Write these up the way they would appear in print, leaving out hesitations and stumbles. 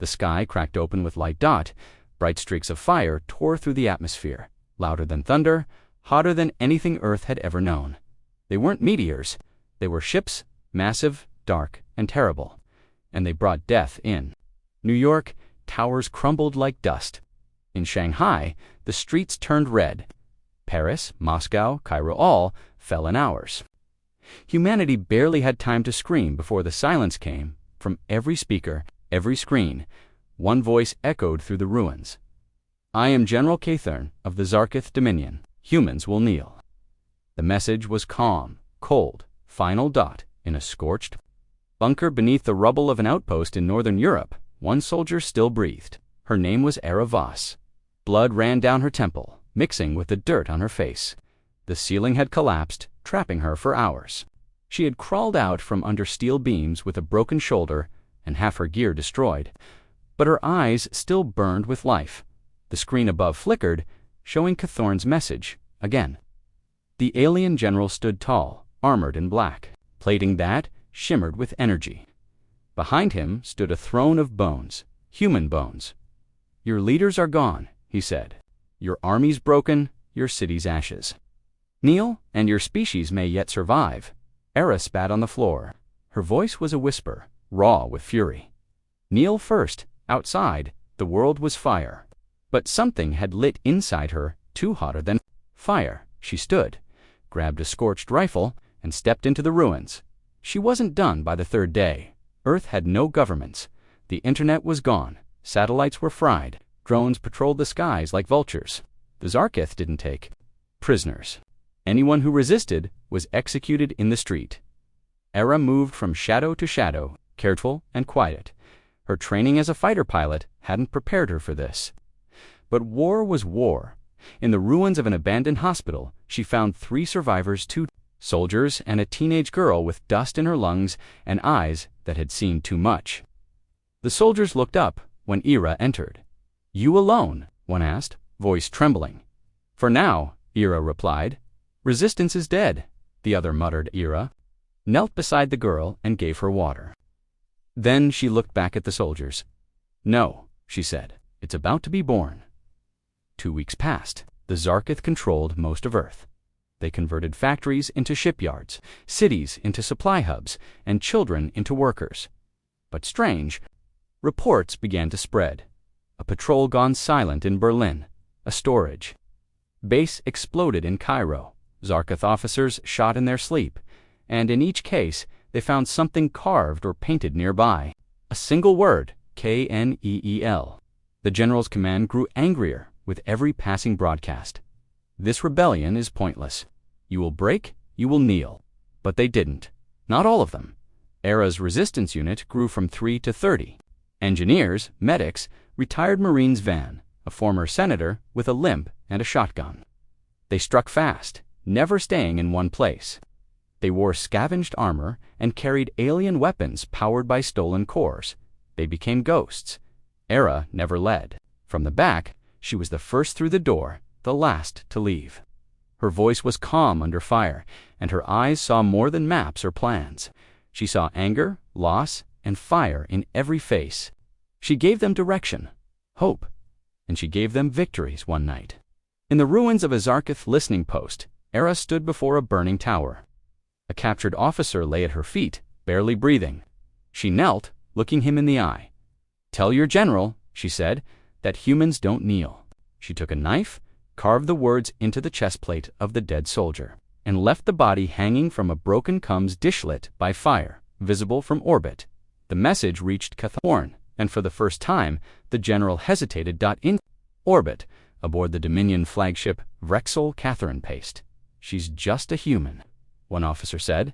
The sky cracked open with light dot. Bright streaks of fire tore through the atmosphere, louder than thunder, hotter than anything Earth had ever known. They weren't meteors. They were ships, massive, dark, and terrible. And they brought death in. New York, towers crumbled like dust. In Shanghai, the streets turned red. Paris, Moscow, Cairo, all fell in hours. Humanity barely had time to scream before the silence came from every speaker, every screen. One voice echoed through the ruins. "I am General Cathern of the Zarkith Dominion. Humans will kneel." The message was calm, cold, final dot in a scorched bunker beneath the rubble of an outpost in northern Europe. One soldier still breathed. Her name was Era Voss. Blood ran down her temple, mixing with the dirt on her face. The ceiling had collapsed, trapping her for hours. She had crawled out from under steel beams with a broken shoulder and half her gear destroyed, but her eyes still burned with life. The screen above flickered, showing Cathorn's message again. The alien general stood tall, armored in black. Plating that shimmered with energy. Behind him stood a throne of bones, human bones. "Your leaders are gone," he said. "Your army's broken, your city's ashes. Kneel, and your species may yet survive." Era spat on the floor. Her voice was a whisper, raw with fury. Kneel first. Outside, the world was fire. But something had lit inside her, too hotter than fire. She stood, grabbed a scorched rifle, and stepped into the ruins. She wasn't done by the third day. Earth had no governments. The internet was gone. Satellites were fried. Drones patrolled the skies like vultures. The Zarkith didn't take prisoners. Anyone who resisted was executed in the street. Era moved from shadow to shadow, careful and quiet. Her training as a fighter pilot hadn't prepared her for this. But war was war. In the ruins of an abandoned hospital, she found 3 survivors, 2 soldiers, and a teenage girl with dust in her lungs and eyes that had seen too much. The soldiers looked up when Era entered. "You alone?" one asked, voice trembling. "For now," Era replied. "Resistance is dead," the other muttered. Era knelt beside the girl and gave her water. Then she looked back at the soldiers. "No," she said, "it's about to be born." 2 weeks passed. The Zarkith controlled most of Earth. They converted factories into shipyards, cities into supply hubs, and children into workers. But strange, reports began to spread. A patrol gone silent in Berlin, a storage base exploded in Cairo, Zarkith officers shot in their sleep, and in each case they found something carved or painted nearby. A single word, KNEEL. The general's command grew angrier with every passing broadcast. "This rebellion is pointless. You will break, you will kneel." But they didn't. Not all of them. Era's resistance unit grew from 3 to 30. Engineers, medics, retired Marines Van, a former senator with a limp and a shotgun. They struck fast, never staying in one place. They wore scavenged armor and carried alien weapons powered by stolen cores. They became ghosts. Era never led. From the back, she was the first through the door, the last to leave. Her voice was calm under fire, and her eyes saw more than maps or plans. She saw anger, loss, and fire in every face. She gave them direction, hope, and she gave them victories one night. In the ruins of a Zarkith listening post, Era stood before a burning tower. A captured officer lay at her feet, barely breathing. She knelt, looking him in the eye. "Tell your general," she said, "that humans don't kneel." She took a knife, carved the words into the chest plate of the dead soldier, and left the body hanging from a broken Cums dishlit by fire, visible from orbit. The message reached Cathorn, and for the first time, the general hesitated. In orbit, aboard the Dominion flagship Vrexel Catherine Paste. "She's just a human," one officer said.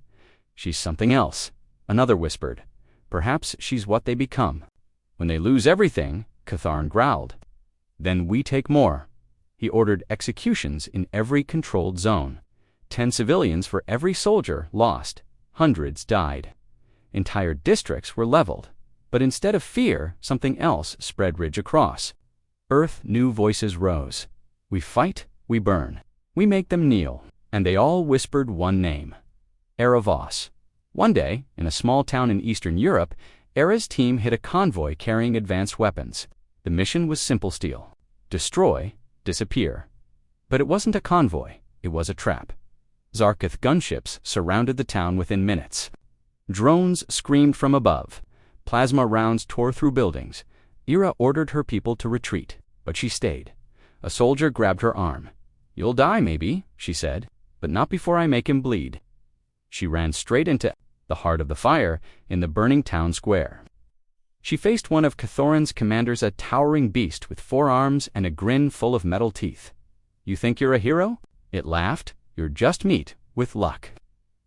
"She's something else," another whispered. "Perhaps she's what they become. When they lose everything," Cathorn growled. "Then we take more." He ordered executions in every controlled zone. 10 civilians for every soldier lost. Hundreds died. Entire districts were leveled. But instead of fear, something else spread ridge across. Earth new voices rose. "We fight, we burn. We make them kneel." And they all whispered one name. Era Voss. One day, in a small town in Eastern Europe, Era's team hit a convoy carrying advanced weapons. The mission was simple steel. Destroy, disappear. But it wasn't a convoy, it was a trap. Zarketh gunships surrounded the town within minutes. Drones screamed from above. Plasma rounds tore through buildings. Era ordered her people to retreat, but she stayed. A soldier grabbed her arm. "You'll die, maybe," she said, "but not before I make him bleed." She ran straight into the heart of the fire in the burning town square. She faced one of Cathorin's commanders, a towering beast with 4 arms and a grin full of metal teeth. "You think you're a hero?" It laughed. "You're just meat, with luck."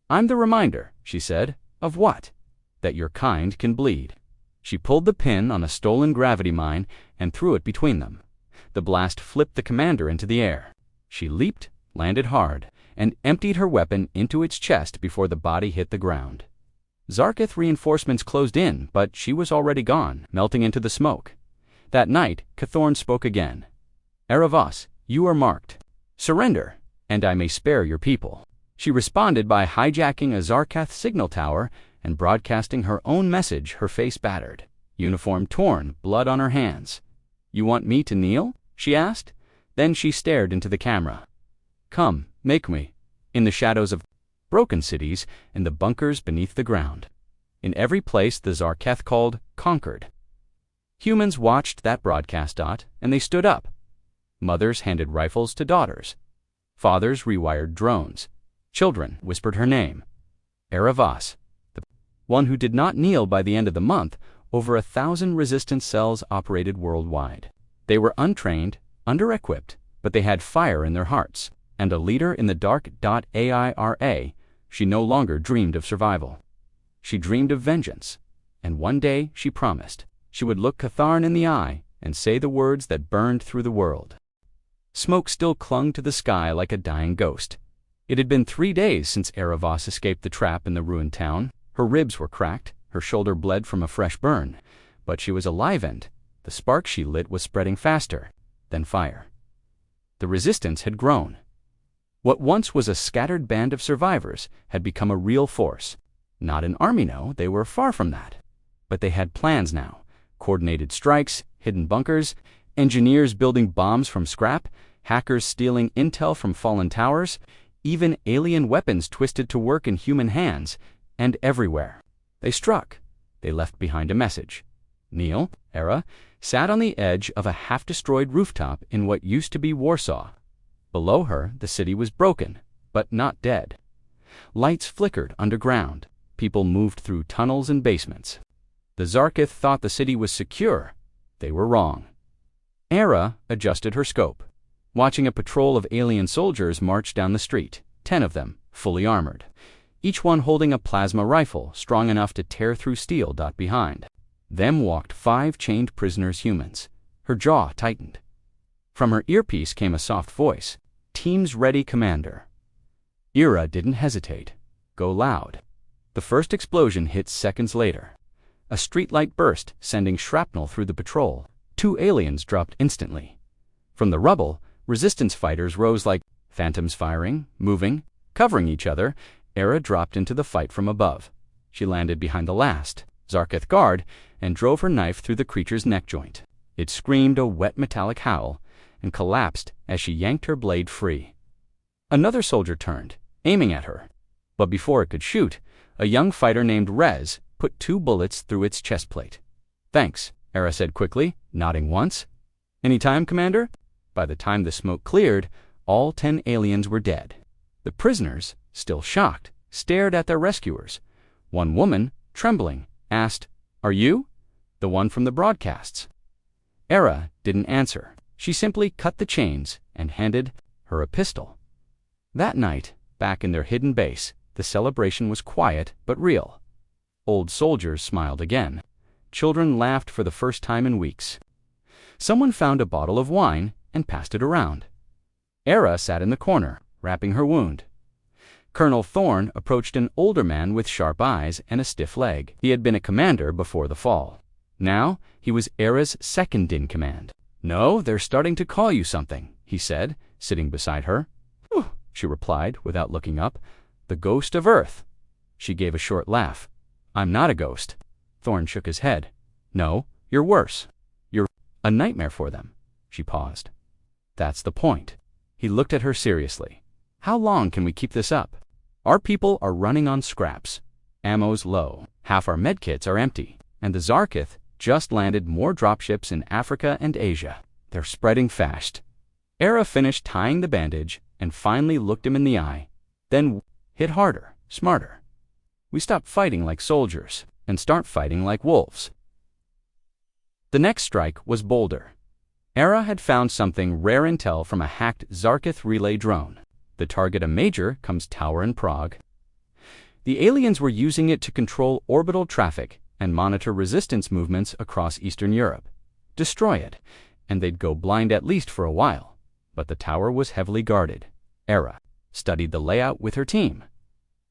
"I'm the reminder," she said. "Of what?" "That your kind can bleed." She pulled the pin on a stolen gravity mine and threw it between them. The blast flipped the commander into the air. She leaped, landed hard, and emptied her weapon into its chest before the body hit the ground. Zarketh reinforcements closed in, but she was already gone, melting into the smoke. That night, Cathorin spoke again. "Eravos, you are marked. Surrender, and I may spare your people." She responded by hijacking a Zarketh signal tower and broadcasting her own message, her face battered, uniform torn, blood on her hands. "You want me to kneel?" she asked. Then she stared into the camera. "Come, make me." In the shadows of broken cities and the bunkers beneath the ground. In every place the Zarketh called conquered. Humans watched that broadcast, and they stood up. Mothers handed rifles to daughters. Fathers rewired drones. Children whispered her name. Eravos, the one who did not kneel. By the end of the month, over 1,000 resistance cells operated worldwide. They were untrained, under-equipped, but they had fire in their hearts, and a leader in the dark. Aira, she no longer dreamed of survival. She dreamed of vengeance, and one day she promised she would look Catharn in the eye and say the words that burned through the world. Smoke still clung to the sky like a dying ghost. It had been 3 days since Eravos escaped the trap in the ruined town. Her ribs were cracked, her shoulder bled from a fresh burn, but she was alive, and the spark she lit was spreading faster than fire. The resistance had grown. What once was a scattered band of survivors had become a real force. Not an army, no, they were far from that. But they had plans now. Coordinated strikes, hidden bunkers, engineers building bombs from scrap, hackers stealing intel from fallen towers, even alien weapons twisted to work in human hands, and everywhere. They struck. They left behind a message. Neil, Era, sat on the edge of a half-destroyed rooftop in what used to be Warsaw. Below her, the city was broken, but not dead. Lights flickered underground. People moved through tunnels and basements. The Zarketh thought the city was secure. They were wrong. Era adjusted her scope, watching a patrol of alien soldiers march down the street, 10 of them, fully armored, each one holding a plasma rifle strong enough to tear through steel. Behind them walked 5 chained prisoners, humans. Her jaw tightened. From her earpiece came a soft voice. "Team's ready, Commander." Era didn't hesitate. "Go loud." The first explosion hit seconds later. A streetlight burst, sending shrapnel through the patrol. 2 aliens dropped instantly. From the rubble, resistance fighters rose like phantoms, firing, moving, covering each other. Era dropped into the fight from above. She landed behind the last Zarketh guard and drove her knife through the creature's neck joint. It screamed a wet metallic howl and collapsed as she yanked her blade free. Another soldier turned, aiming at her. But before it could shoot, a young fighter named Rez put 2 bullets through its chest plate. "Thanks," Era said quickly, nodding once. "Any time, Commander?" By the time the smoke cleared, all 10 aliens were dead. The prisoners, still shocked, stared at their rescuers. One woman, trembling, asked, "Are you?" "The one from the broadcasts." Era didn't answer. She simply cut the chains and handed her a pistol. That night, back in their hidden base, the celebration was quiet but real. Old soldiers smiled again. Children laughed for the first time in weeks. Someone found a bottle of wine and passed it around. Era sat in the corner, wrapping her wound. Colonel Thorne approached an older man with sharp eyes and a stiff leg. He had been a commander before the fall. Now, he was Era's second in command. "No, they're starting to call you something," he said, sitting beside her. "Whew," she replied without looking up. "The ghost of Earth." She gave a short laugh. "I'm not a ghost. Thorn shook his head. No, you're worse. You're a nightmare for them. She paused. That's the point. He looked at her seriously. How long can we keep this up? Our people are running on scraps. Ammo's low. Half our medkits are empty. And the Zarkith just landed more dropships in Africa and Asia. They're spreading fast. Era finished tying the bandage and finally looked him in the eye. Then hit harder, smarter. We stop fighting like soldiers and start fighting like wolves. The next strike was bolder. Era had found something rare intel from a hacked Zarkith relay drone. The target, a major, comes tower in Prague. The aliens were using it to control orbital traffic and monitor resistance movements across Eastern Europe. Destroy it, and they'd go blind at least for a while. But the tower was heavily guarded. Era studied the layout with her team.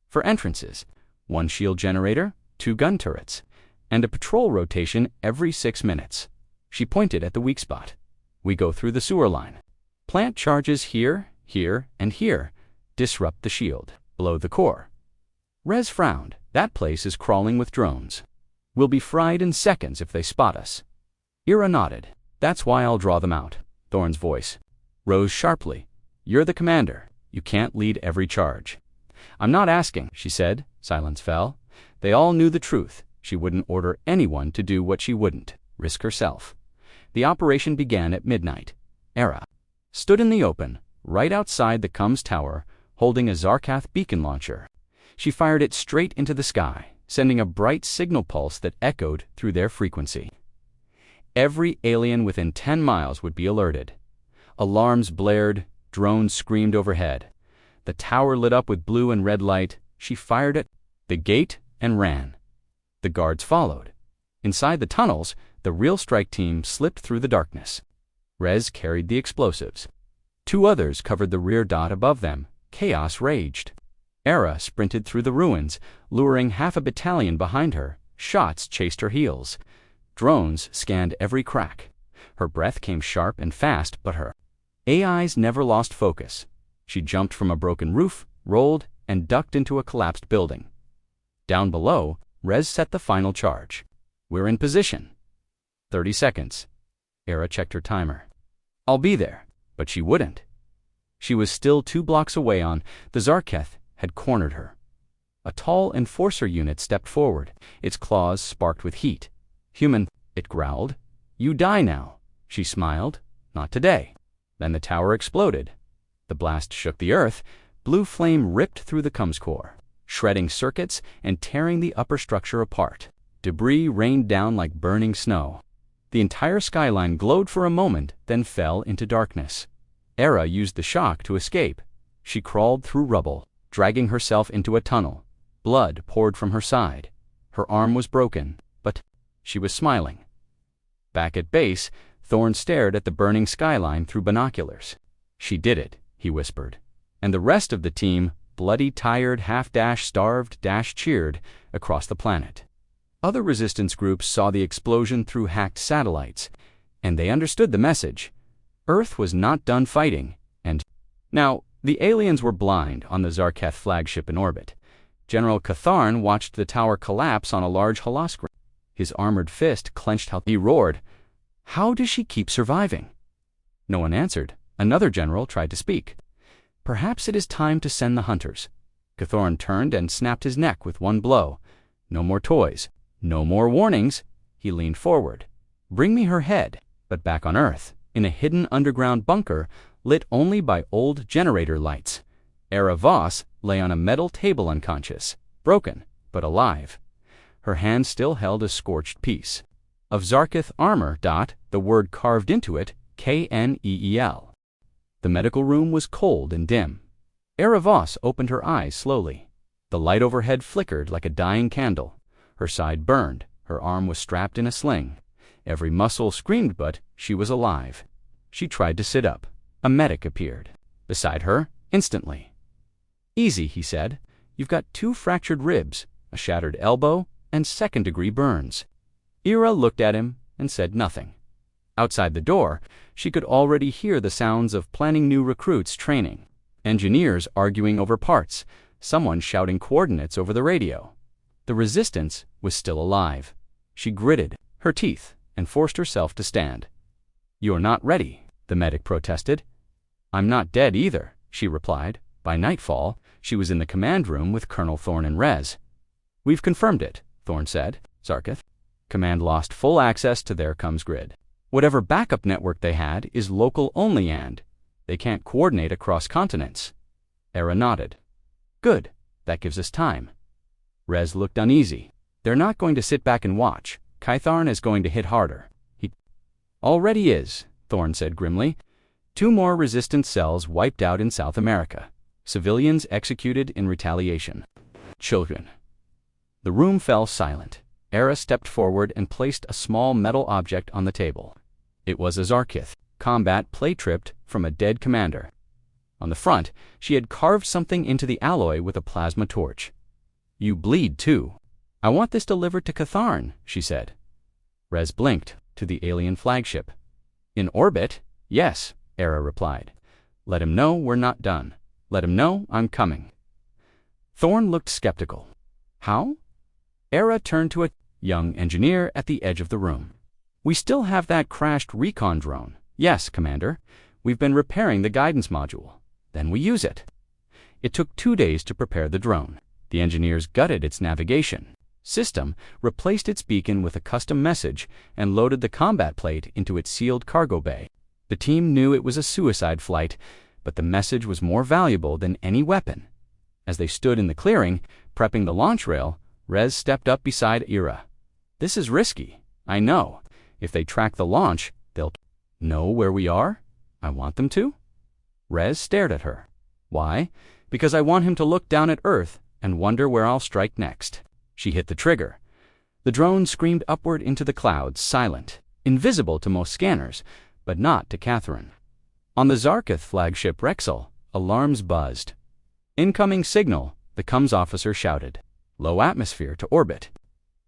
For entrances, 1 shield generator, 2 gun turrets, and a patrol rotation every 6 minutes. She pointed at the weak spot. We go through the sewer line. Plant charges here, here, and here. Disrupt the shield. Below the core. Rez frowned. That place is crawling with drones. We'll be fried in seconds if they spot us. Ira nodded. That's why I'll draw them out. Thorn's voice rose sharply. You're the commander. You can't lead every charge. I'm not asking, she said. Silence fell. They all knew the truth. She wouldn't order anyone to do what she wouldn't risk herself. The operation began at midnight. Era stood in the open, right outside the Cums Tower, holding a Zarkath beacon launcher. She fired it straight into the sky, sending a bright signal pulse that echoed through their frequency. Every alien within 10 miles would be alerted. Alarms blared, drones screamed overhead. The tower lit up with blue and red light. She fired at the gate and ran. The guards followed. Inside the tunnels, the real strike team slipped through the darkness. Rez carried the explosives. 2 others covered the rear dot above them. Chaos raged. Era sprinted through the ruins, luring half a battalion behind her. Shots chased her heels. Drones scanned every crack. Her breath came sharp and fast, but her AIs never lost focus. She jumped from a broken roof, rolled, and ducked into a collapsed building. Down below, Rez set the final charge. We're in position. 30 seconds. Era checked her timer. I'll be there. But she wouldn't. She was still 2 blocks away on the Zarketh had cornered her. A tall enforcer unit stepped forward. Its claws sparked with heat. Human, it growled. You die now. She smiled. Not today. Then the tower exploded. The blast shook the earth. Blue flame ripped through the Cums core, shredding circuits and tearing the upper structure apart. Debris rained down like burning snow. The entire skyline glowed for a moment, then fell into darkness. Era used the shock to escape. She crawled through rubble, dragging herself into a tunnel. Blood poured from her side. Her arm was broken, but she was smiling. Back at base, Thorn stared at the burning skyline through binoculars. She did it, he whispered. And the rest of the team, bloody, tired, half-starved, cheered across the planet. Other resistance groups saw the explosion through hacked satellites, and they understood the message. Earth was not done fighting, and now the aliens were blind on the Zarketh flagship in orbit. General Catharn watched the tower collapse on a large holoscreen. His armored fist clenched. He roared, "How does she keep surviving?" No one answered. Another general tried to speak. "Perhaps it is time to send the hunters." Catharn turned and snapped his neck with one blow. No more toys. No more warnings. He leaned forward. "Bring me her head." But back on Earth, in a hidden underground bunker, lit only by old generator lights, Era Voss lay on a metal table unconscious, broken, but alive. Her hand still held a scorched piece of Zarketh armor. The word carved into it, KNEEL. The medical room was cold and dim. Era Voss opened her eyes slowly. The light overhead flickered like a dying candle. Her side burned. Her arm was strapped in a sling. Every muscle screamed, but she was alive. She tried to sit up. A medic appeared beside her instantly. "Easy," he said. "You've got 2 fractured ribs, a shattered elbow, and 2nd-degree burns." Ira looked at him and said nothing. Outside the door, she could already hear the sounds of planning new recruits training. Engineers arguing over parts, someone shouting coordinates over the radio. The resistance was still alive. She gritted her teeth and forced herself to stand. "You're not ready," the medic protested. "I'm not dead either," she replied. By nightfall, she was in the command room with Colonel Thorne and Rez. "We've confirmed it," Thorne said. "Zarkith, command lost full access to their comms grid. Whatever backup network they had is local only and they can't coordinate across continents." Era nodded. "Good. That gives us time." Rez looked uneasy. "They're not going to sit back and watch. Kytharn is going to hit harder." "He already is," Thorne said grimly. 2 more resistance cells wiped out in South America. Civilians executed in retaliation. Children. The room fell silent. Era stepped forward and placed a small metal object on the table. It was a Zarkith combat plate-tripped from a dead commander. On the front, she had carved something into the alloy with a plasma torch. "You bleed, too." "I want this delivered to Kytharn," she said. Rez blinked to the alien flagship. "In orbit?" "Yes," Era replied. "Let him know we're not done. Let him know I'm coming." Thorne looked skeptical. "How?" Era turned to a young engineer at the edge of the room. "We still have that crashed recon drone." "Yes, Commander. We've been repairing the guidance module." "Then we use it." It took 2 days to prepare the drone. The engineers gutted its navigation system, replaced its beacon with a custom message, and loaded the combat plate into its sealed cargo bay. The team knew it was a suicide flight, but the message was more valuable than any weapon. As they stood in the clearing, prepping the launch rail, Rez stepped up beside Era. "This is risky. I know. If they track the launch, they'll know where we are? I want them to?" Rez stared at her. "Why?" "Because I want him to look down at Earth and wonder where I'll strike next." She hit the trigger. The drone screamed upward into the clouds, silent, invisible to most scanners, but not to Catherine. On the Zarkith flagship Rexel, alarms buzzed. "Incoming signal," the comms officer shouted. "Low atmosphere to orbit."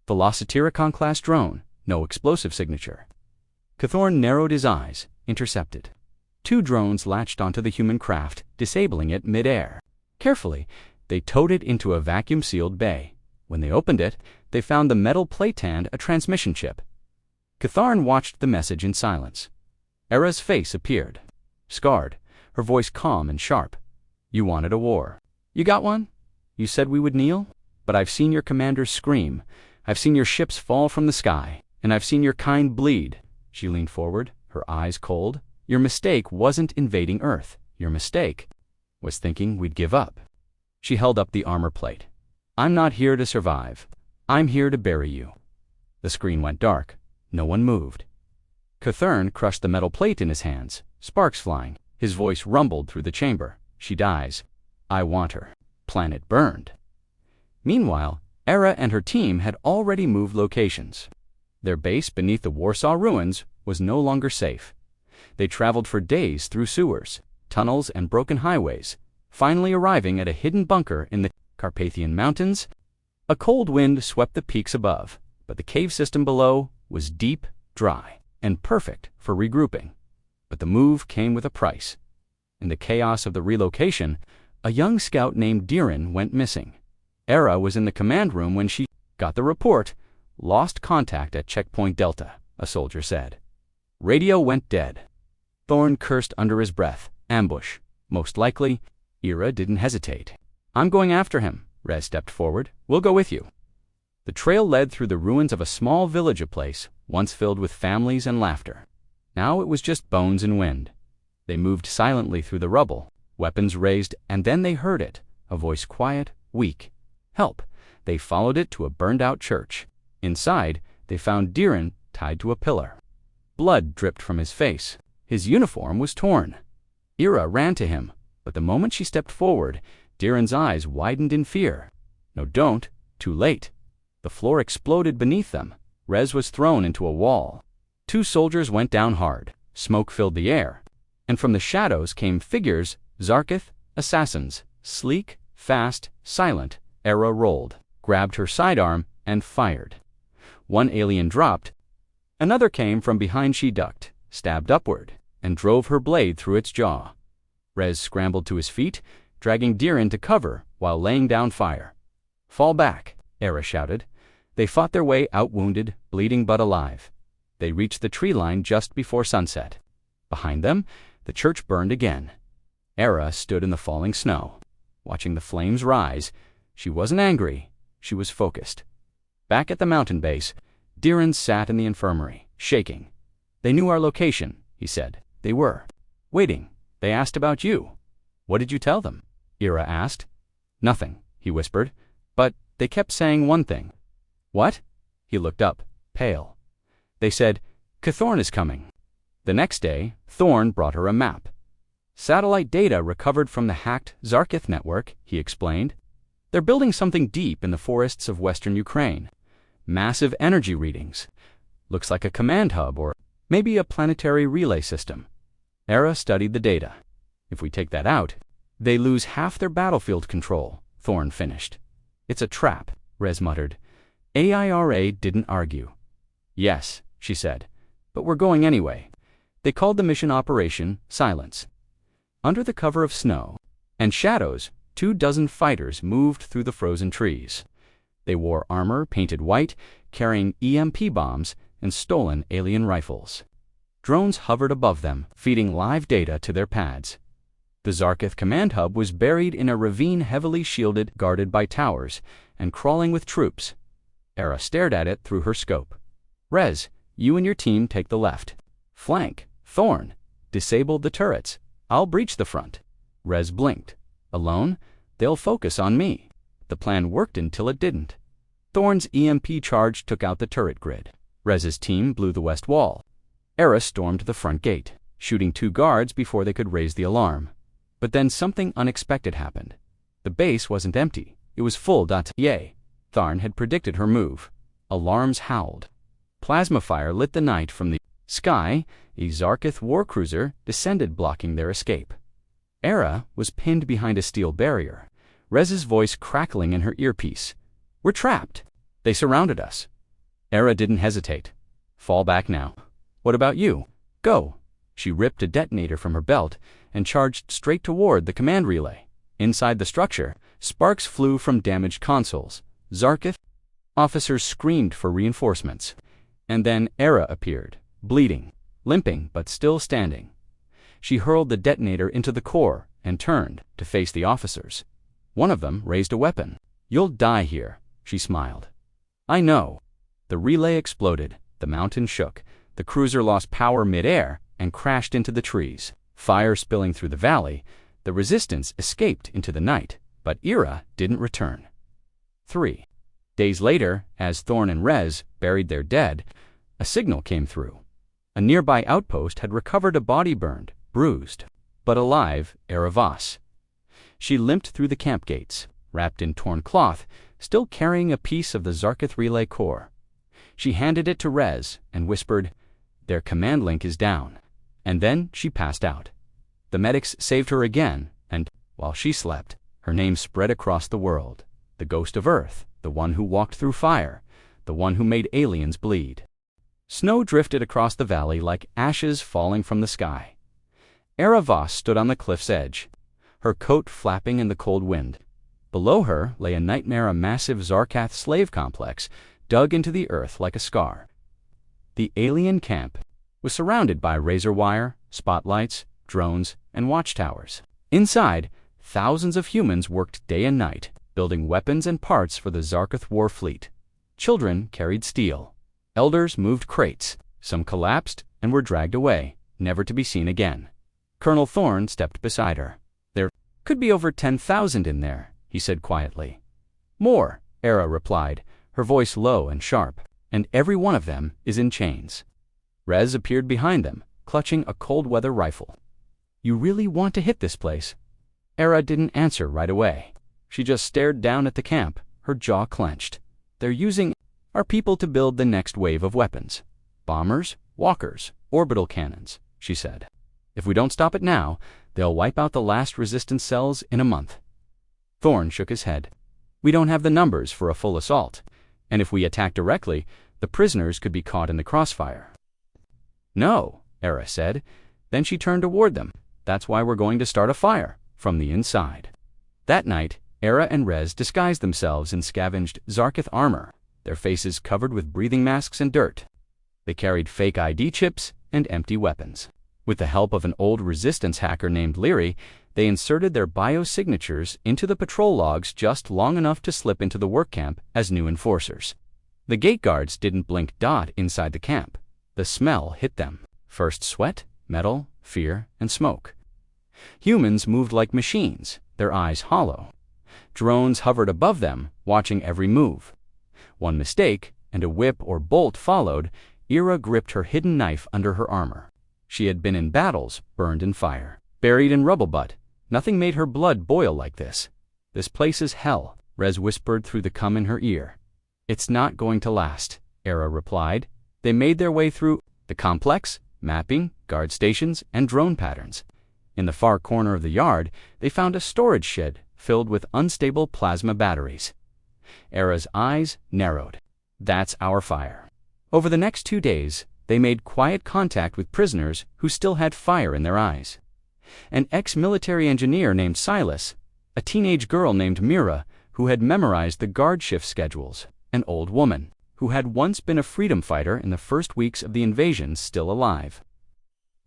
Velocitericon-class drone, no explosive signature. Kytharn narrowed his eyes, intercepted. 2 drones latched onto the human craft, disabling it mid-air. Carefully, they towed it into a vacuum-sealed bay. When they opened it, they found the metal plate and a transmission chip. Kytharn watched the message in silence. Era's face appeared, scarred, her voice calm and sharp. "You wanted a war. You got one? You said we would kneel? But I've seen your commanders scream. I've seen your ships fall from the sky. And I've seen your kind bleed." She leaned forward, her eyes cold. "Your mistake wasn't invading Earth. Your mistake was thinking we'd give up." She held up the armor plate. "I'm not here to survive. I'm here to bury you." The screen went dark. No one moved. Kytharn crushed the metal plate in his hands, sparks flying. His voice rumbled through the chamber. "She dies. I want her." Planet burned. Meanwhile, Era and her team had already moved locations. Their base beneath the Warsaw ruins was no longer safe. They traveled for days through sewers, tunnels, and broken highways, finally arriving at a hidden bunker in the Carpathian Mountains. A cold wind swept the peaks above, but the cave system below was deep, dry, and perfect for regrouping. But the move came with a price. In the chaos of the relocation, a young scout named Diren went missing. Era was in the command room when she got the report. "Lost contact at Checkpoint Delta," a soldier said. Radio went dead. Thorne cursed under his breath. Ambush. Most likely. Era didn't hesitate. "I'm going after him." Rez stepped forward. "We'll go with you." The trail led through the ruins of a small village, a place once filled with families and laughter. Now it was just bones and wind. They moved silently through the rubble, weapons raised, and then they heard it, a voice quiet, weak. "Help." They followed it to a burned-out church. Inside, they found Diren tied to a pillar. Blood dripped from his face. His uniform was torn. Era ran to him, but the moment she stepped forward, Diren's eyes widened in fear. "No, don't. Too late." The floor exploded beneath them. Rez was thrown into a wall. 2 soldiers went down hard. Smoke filled the air. And from the shadows came figures, Zarkith, assassins, sleek, fast, silent. Era rolled, grabbed her sidearm, and fired. One alien dropped. Another came from behind. She ducked, stabbed upward, and drove her blade through its jaw. Rez scrambled to his feet, dragging Diren to cover while laying down fire. "Fall back," Era shouted. They fought their way out wounded, bleeding but alive. They reached the tree line just before sunset. Behind them, the church burned again. Era stood in the falling snow, watching the flames rise. She wasn't angry. She was focused. Back at the mountain base, Deeren sat in the infirmary, shaking. "They knew our location," he said. "They were waiting. They asked about you." "What did you tell them?" Era asked. "Nothing," he whispered. "But they kept saying one thing." "What?" He looked up, pale. "They said, 'Cthorn is coming.'" The next day, Thorn brought her a map. "Satellite data recovered from the hacked Zarkith network," he explained. "They're building something deep in the forests of western Ukraine. Massive energy readings. Looks like a command hub or maybe a planetary relay system." Era studied the data. "If we take that out, they lose half their battlefield control," Thorn finished. "It's a trap," Rez muttered. AIRA didn't argue. "Yes," she said, "but we're going anyway." They called the mission Operation Silence. Under the cover of snow and shadows, 24 fighters moved through the frozen trees. They wore armor painted white, carrying EMP bombs and stolen alien rifles. Drones hovered above them, feeding live data to their pads. The Zarkith command hub was buried in a ravine heavily shielded, guarded by towers, and crawling with troops. Era stared at it through her scope. "Rez, you and your team take the left. Flank, Thorn. Disable the turrets. I'll breach the front." Rez blinked. "Alone? They'll focus on me." The plan worked until it didn't. Thorn's EMP charge took out the turret grid. Rez's team blew the west wall. Era stormed the front gate, shooting 2 guards before they could raise the alarm. But then something unexpected happened. The base wasn't empty. It was full. Yay! Tharn had predicted her move. Alarms howled. Plasma fire lit the night from the sky. A Zarkith warcruiser descended, blocking their escape. Era was pinned behind a steel barrier, Rez's voice crackling in her earpiece. "We're trapped. They surrounded us." Era didn't hesitate. "Fall back now." "What about you?" "Go." She ripped a detonator from her belt and charged straight toward the command relay. Inside the structure, sparks flew from damaged consoles. Zarkith officers screamed for reinforcements. And then Era appeared, bleeding, limping but still standing. She hurled the detonator into the core and turned to face the officers. One of them raised a weapon. "You'll die here," she smiled. "I know." The relay exploded. The mountain shook. The cruiser lost power mid-air and crashed into the trees. Fire spilling through the valley, the resistance escaped into the night, but Era didn't return. 3 days later, as Thorn and Rez buried their dead, a signal came through. A nearby outpost had recovered a body burned, bruised, but alive Era Voss. She limped through the camp gates, wrapped in torn cloth, still carrying a piece of the Zarkith relay core. She handed it to Rez and whispered, "Their command link is down." And then she passed out. The medics saved her again, and, while she slept, her name spread across the world. The ghost of Earth, the one who walked through fire, the one who made aliens bleed. Snow drifted across the valley like ashes falling from the sky. Era Voss stood on the cliff's edge, her coat flapping in the cold wind. Below her lay a nightmare, a massive Zarkath slave complex dug into the earth like a scar. The alien camp was surrounded by razor wire, spotlights, drones, and watchtowers. Inside, thousands of humans worked day and night, building weapons and parts for the Zarkith war fleet. Children carried steel. Elders moved crates. Some collapsed and were dragged away, never to be seen again. Colonel Thorn stepped beside her. "There could be over 10,000 in there," he said quietly. "More," Era replied, her voice low and sharp, "and every one of them is in chains." Rez appeared behind them, clutching a cold-weather rifle. "You really want to hit this place?" Era didn't answer right away. She just stared down at the camp, her jaw clenched. "They're using our people to build the next wave of weapons. Bombers, walkers, orbital cannons," she said. "If we don't stop it now, they'll wipe out the last resistance cells in a month." Thorn shook his head. "We don't have the numbers for a full assault, and if we attack directly, the prisoners could be caught in the crossfire." "No," Era said. Then she turned toward them. "That's why we're going to start a fire, from the inside." That night, Era and Rez disguised themselves in scavenged Zarkith armor. their faces covered with breathing masks and dirt. They carried fake ID chips and empty weapons. With the help of an old resistance hacker named Leary, they inserted their biosignatures into the patrol logs just long enough to slip into the work camp as new enforcers. The gate guards didn't blink inside the camp. The smell hit them. First sweat, metal, fear, and smoke. Humans moved like machines, their eyes hollow. Drones hovered above them, watching every move. One mistake, and a whip or bolt followed. Ira gripped her hidden knife under her armor. She had been in battles, burned in fire, buried in rubble, but nothing made her blood boil like this. "This place is hell," Rez whispered through the cum in her ear. "It's not going to last," Ira replied. They made their way through the complex, mapping, guard stations, and drone patterns. In the far corner of the yard, they found a storage shed filled with unstable plasma batteries. Ira's eyes narrowed. "That's our fire." Over the next 2 days, they made quiet contact with prisoners who still had fire in their eyes. An ex-military engineer named Silas, a teenage girl named Mira who had memorized the guard shift schedules, an old woman who had once been a freedom fighter in the first weeks of the invasion still alive.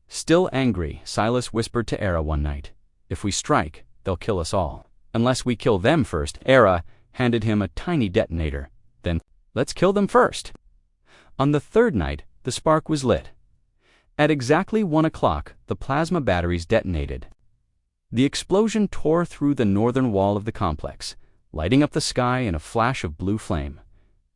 Still angry, Silas whispered to Ira one night, "If we strike, they'll kill us all. Unless we kill them first." Ira handed him a tiny detonator. "Then, let's kill them first." On the third night, the spark was lit. At exactly 1 o'clock, the plasma batteries detonated. The explosion tore through the northern wall of the complex, lighting up the sky in a flash of blue flame.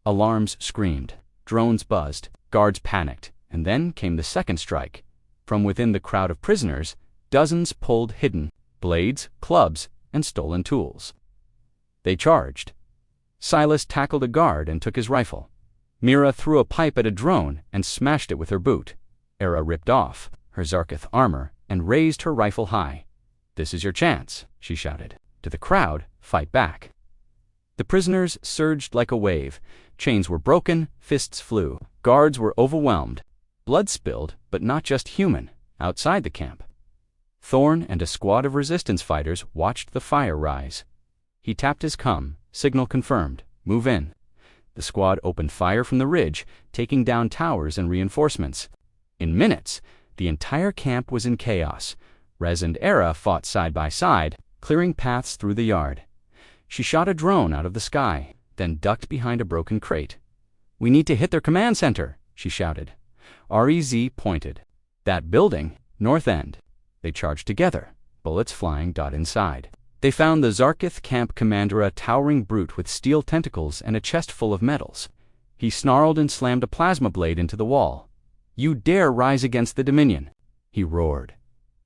Alarms screamed, drones buzzed, guards panicked, and then came the second strike. From within the crowd of prisoners, dozens pulled hidden blades, clubs, and stolen tools. They charged. Silas tackled a guard and took his rifle. Mira threw a pipe at a drone and smashed it with her boot. Ira ripped off her Zarkith armor and raised her rifle high. "This is your chance," she shouted. To the crowd, "Fight back." The prisoners surged like a wave. Chains were broken, fists flew. Guards were overwhelmed. Blood spilled, but not just human, outside the camp. Thorn and a squad of resistance fighters watched the fire rise. He tapped his cum, signal confirmed, "Move in." The squad opened fire from the ridge, taking down towers and reinforcements. In minutes, the entire camp was in chaos. Rez and Ira fought side by side, clearing paths through the yard. She shot a drone out of the sky, then ducked behind a broken crate. "We need to hit their command center," she shouted. Rez pointed. "That building, north end." They charged together, bullets flying inside. They found the Zarkith camp commander, a towering brute with steel tentacles and a chest full of medals. He snarled and slammed a plasma blade into the wall. "You dare rise against the Dominion!" he roared.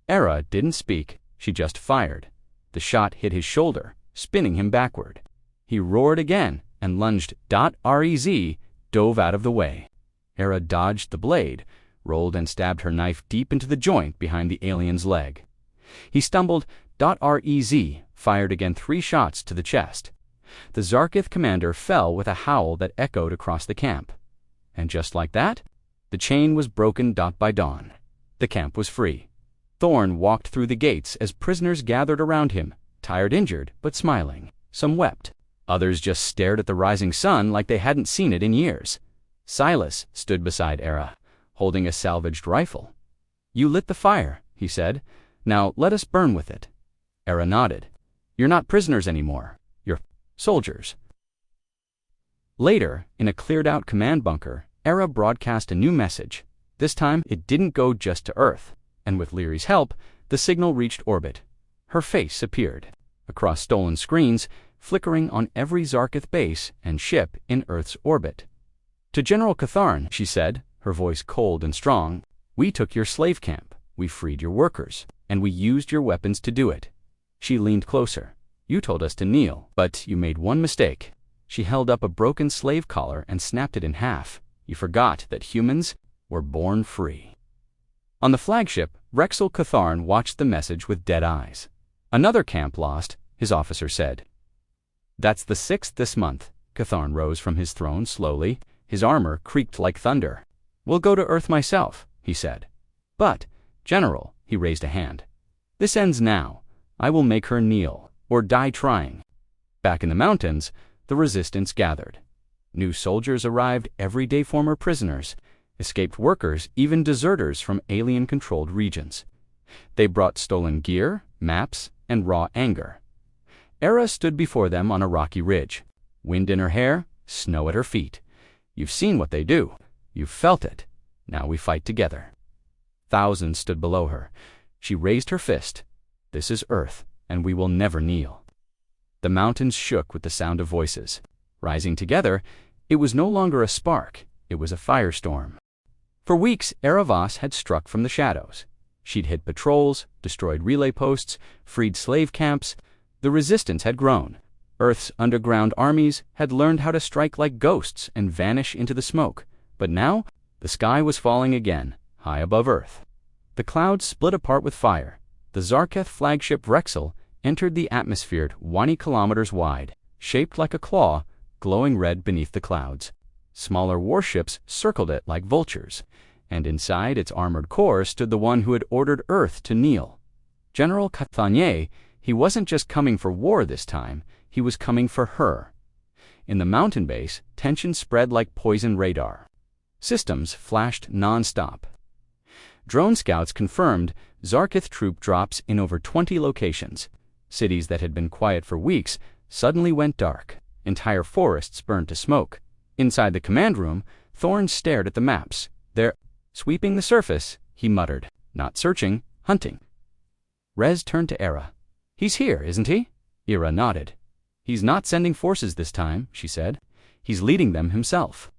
Ira didn't speak, she just fired. The shot hit his shoulder, spinning him backward. He roared again and lunged. Rez dove out of the way. Ira dodged the blade, rolled and stabbed her knife deep into the joint behind the alien's leg. He stumbled. Rez fired again 3 shots to the chest. The Zarkith commander fell with a howl that echoed across the camp. And just like that, the chain was broken. By dawn, the camp was free. Thorn walked through the gates as prisoners gathered around him, tired, injured, but smiling. Some wept. Others just stared at the rising sun like they hadn't seen it in years. Silas stood beside Ira, holding a salvaged rifle. "You lit the fire," he said. "Now let us burn with it." Ira nodded. "You're not prisoners anymore. You're soldiers." Later, in a cleared-out command bunker, Ira broadcast a new message. This time, it didn't go just to Earth, and with Leary's help, the signal reached orbit. Her face appeared across stolen screens, flickering on every Zarkith base and ship in Earth's orbit. "To General Catharn," she said, her voice cold and strong, "we took your slave camp, we freed your workers, and we used your weapons to do it." She leaned closer. "You told us to kneel, but you made one mistake." She held up a broken slave collar and snapped it in half. "You forgot that humans were born free." On the flagship, Rexel Catharn watched the message with dead eyes. "Another camp lost," his officer said. "That's the 6th this month." Catharn rose from his throne slowly. His armor creaked like thunder. "We'll go to Earth myself," he said. "But, General," he raised a hand, "this ends now. I will make her kneel, or die trying." Back in the mountains, the resistance gathered. New soldiers arrived every day, former prisoners, escaped workers, even deserters from alien-controlled regions. They brought stolen gear, maps, and raw anger. Era stood before them on a rocky ridge. Wind in her hair, snow at her feet. You've seen what they do. You've felt it. Now we fight together. Thousands stood below her. She raised her fist. This is Earth, and we will never kneel. The mountains shook with the sound of voices. Rising together, it was no longer a spark. It was a firestorm. For weeks, Eravas had struck from the shadows. She'd hit patrols, destroyed relay posts, freed slave camps. The resistance had grown. Earth's underground armies had learned how to strike like ghosts and vanish into the smoke. But now, the sky was falling again, high above Earth. The clouds split apart with fire. The Zarketh flagship Vrexel entered the atmosphere 20 kilometers wide, shaped like a claw, glowing red beneath the clouds. Smaller warships circled it like vultures, and inside its armored core stood the one who had ordered Earth to kneel. General Cathanier. He wasn't just coming for war this time, he was coming for her. In the mountain base, tension spread like poison radar. Systems flashed non-stop. Drone scouts confirmed Zarketh troop drops in over 20 locations. Cities that had been quiet for weeks suddenly went dark. Entire forests burned to smoke. Inside the command room, Thorne stared at the maps. They're sweeping the surface, he muttered. Not searching, hunting. Rez turned to Era. He's here, isn't he? Era nodded. He's not sending forces this time, she said. He's leading them himself.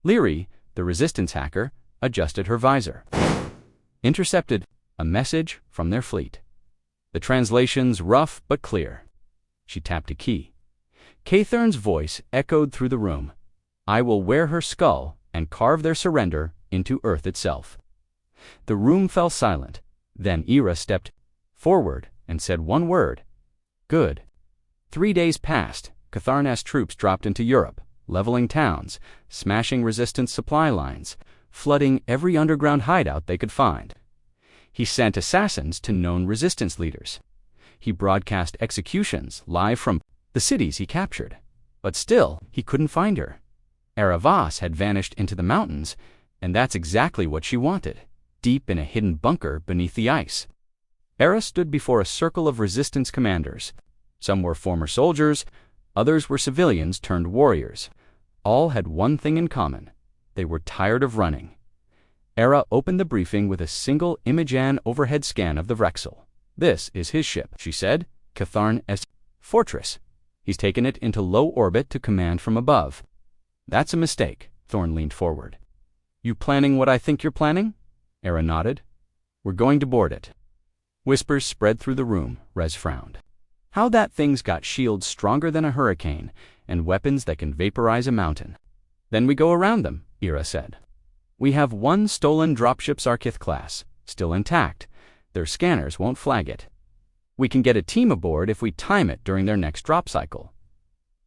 Leary, the resistance hacker, adjusted her visor. Intercepted a message from their fleet. The translation's rough but clear. She tapped a key. Cathern's voice echoed through the room. I will wear her skull and carve their surrender into Earth itself. The room fell silent. Then Era stepped forward and said one word. Good. 3 days passed. Catharnas troops dropped into Europe, leveling towns, smashing resistance supply lines, flooding every underground hideout they could find. He sent assassins to known resistance leaders. He broadcast executions live from the cities he captured. But still, he couldn't find her. Eravas had vanished into the mountains, and that's exactly what she wanted, deep in a hidden bunker beneath the ice. Era stood before a circle of resistance commanders. Some were former soldiers, others were civilians turned warriors. All had one thing in common. They were tired of running. Era opened the briefing with a single Imajan overhead scan of the Vrexel. This is his ship, she said. Catharnas Fortress. He's taken it into low orbit to command from above. That's a mistake, Thorne leaned forward. You planning what I think you're planning? Era nodded. We're going to board it. Whispers spread through the room. Rez frowned. How that thing's got shields stronger than a hurricane and weapons that can vaporize a mountain. Then we go around them, Era said. We have one stolen dropship Zarketh class, still intact. Their scanners won't flag it. We can get a team aboard if we time it during their next drop cycle.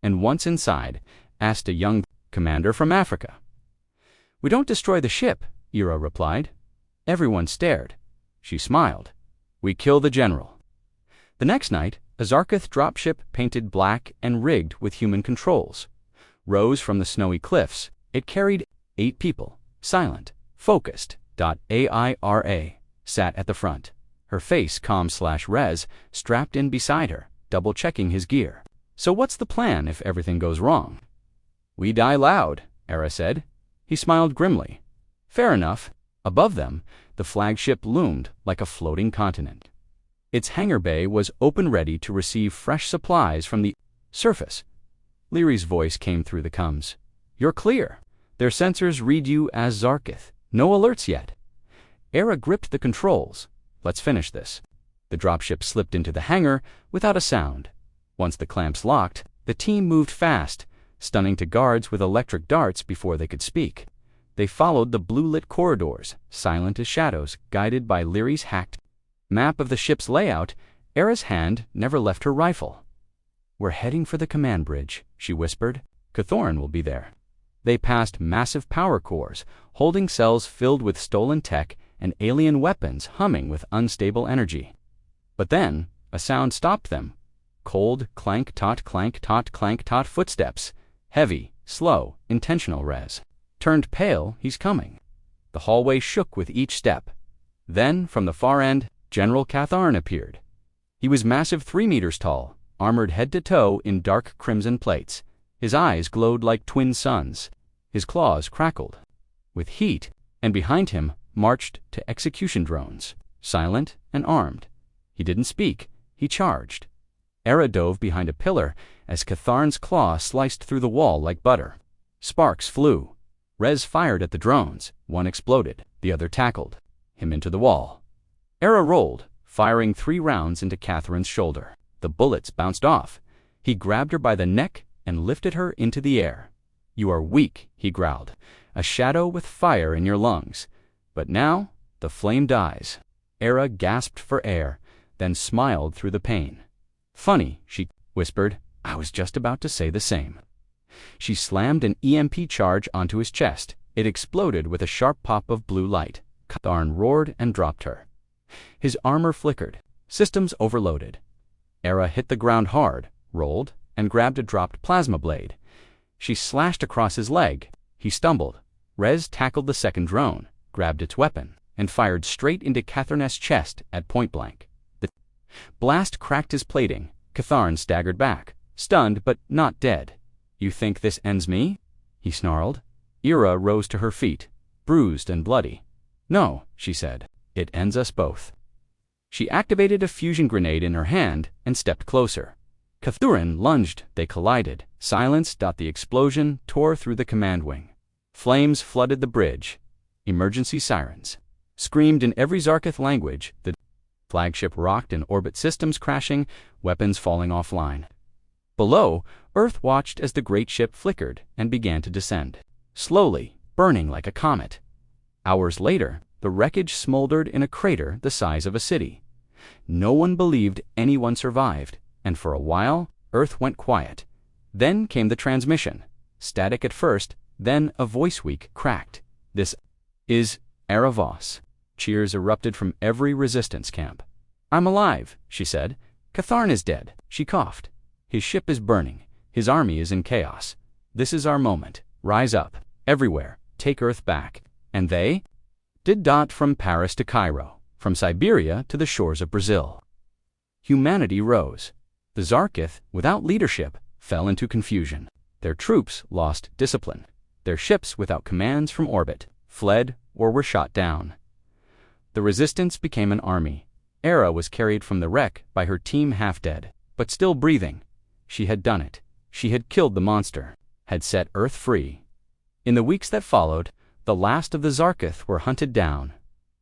And once inside, asked a young commander from Africa. We don't destroy the ship, Era replied. Everyone stared. She smiled. We kill the general. The next night, a Zarketh dropship painted black and rigged with human controls rose from the snowy cliffs. It carried 8 people, silent, focused. Aira sat at the front, her face calm/Rez strapped in beside her, double-checking his gear. So what's the plan if everything goes wrong? We die loud, Era said. He smiled grimly. Fair enough. Above them, the flagship loomed like a floating continent. Its hangar bay was open ready to receive fresh supplies from the surface. Leary's voice came through the comms. You're clear. Their sensors read you as Zarketh. No alerts yet. Era gripped the controls. Let's finish this. The dropship slipped into the hangar without a sound. Once the clamps locked, the team moved fast, stunning to guards with electric darts before they could speak. They followed the blue-lit corridors, silent as shadows, guided by Leary's hacked map of the ship's layout. Era's hand never left her rifle. We're heading for the command bridge, she whispered. Cathorn will be there. They passed massive power cores, holding cells filled with stolen tech and alien weapons humming with unstable energy. But then, a sound stopped them. Cold clank-tot clank-tot clank-tot footsteps. Heavy, slow, intentional res. Turned pale, he's coming. The hallway shook with each step. Then, from the far end, General Catharn appeared. He was massive 3 meters tall, armored head to toe in dark crimson plates. His eyes glowed like twin suns. His claws crackled with heat, and behind him marched to execution drones, silent and armed. He didn't speak, he charged. Era dove behind a pillar as Catharn's claw sliced through the wall like butter. Sparks flew. Rez fired at the drones. One exploded, the other tackled him into the wall. Era rolled, firing 3 rounds into Catherine's shoulder. The bullets bounced off. He grabbed her by the neck and lifted her into the air. "You are weak," he growled, "a shadow with fire in your lungs." But now, the flame dies. Era gasped for air, then smiled through the pain. "Funny," she whispered. "I was just about to say the same." She slammed an EMP charge onto his chest. It exploded with a sharp pop of blue light. Catharn roared and dropped her. His armor flickered. Systems overloaded. Era hit the ground hard, rolled, and grabbed a dropped plasma blade. She slashed across his leg. He stumbled. Rez tackled the second drone, grabbed its weapon, and fired straight into Catharn's chest at point blank. The blast cracked his plating. Catharn staggered back, stunned but not dead. "You think this ends me?" he snarled. Era rose to her feet, bruised and bloody. "No," she said. "It ends us both." She activated a fusion grenade in her hand and stepped closer. Catharn lunged. They collided. Silence. The explosion tore through the command wing. Flames flooded the bridge. Emergency sirens screamed in every Zarkith language. The flagship rocked in orbit, systems crashing, weapons falling offline. Below, Earth watched as the great ship flickered and began to descend, slowly, burning like a comet. Hours later, the wreckage smoldered in a crater the size of a city. No one believed anyone survived, and for a while, Earth went quiet. Then came the transmission, static at first, then a voice weak cracked. "This is Era Voss." Cheers erupted from every resistance camp. "I'm alive," she said. "Catharn is dead." She coughed. "His ship is burning. His army is in chaos. This is our moment. Rise up, everywhere. Take Earth back." And they did. From Paris to Cairo, from Siberia to the shores of Brazil. Humanity rose. The Zarkith, without leadership, fell into confusion. Their troops lost discipline. Their ships, without commands from orbit, fled or were shot down. The resistance became an army. Era was carried from the wreck by her team half dead, but still breathing. She had done it. She had killed the monster, had set Earth free. In the weeks that followed, the last of the Zarkith were hunted down.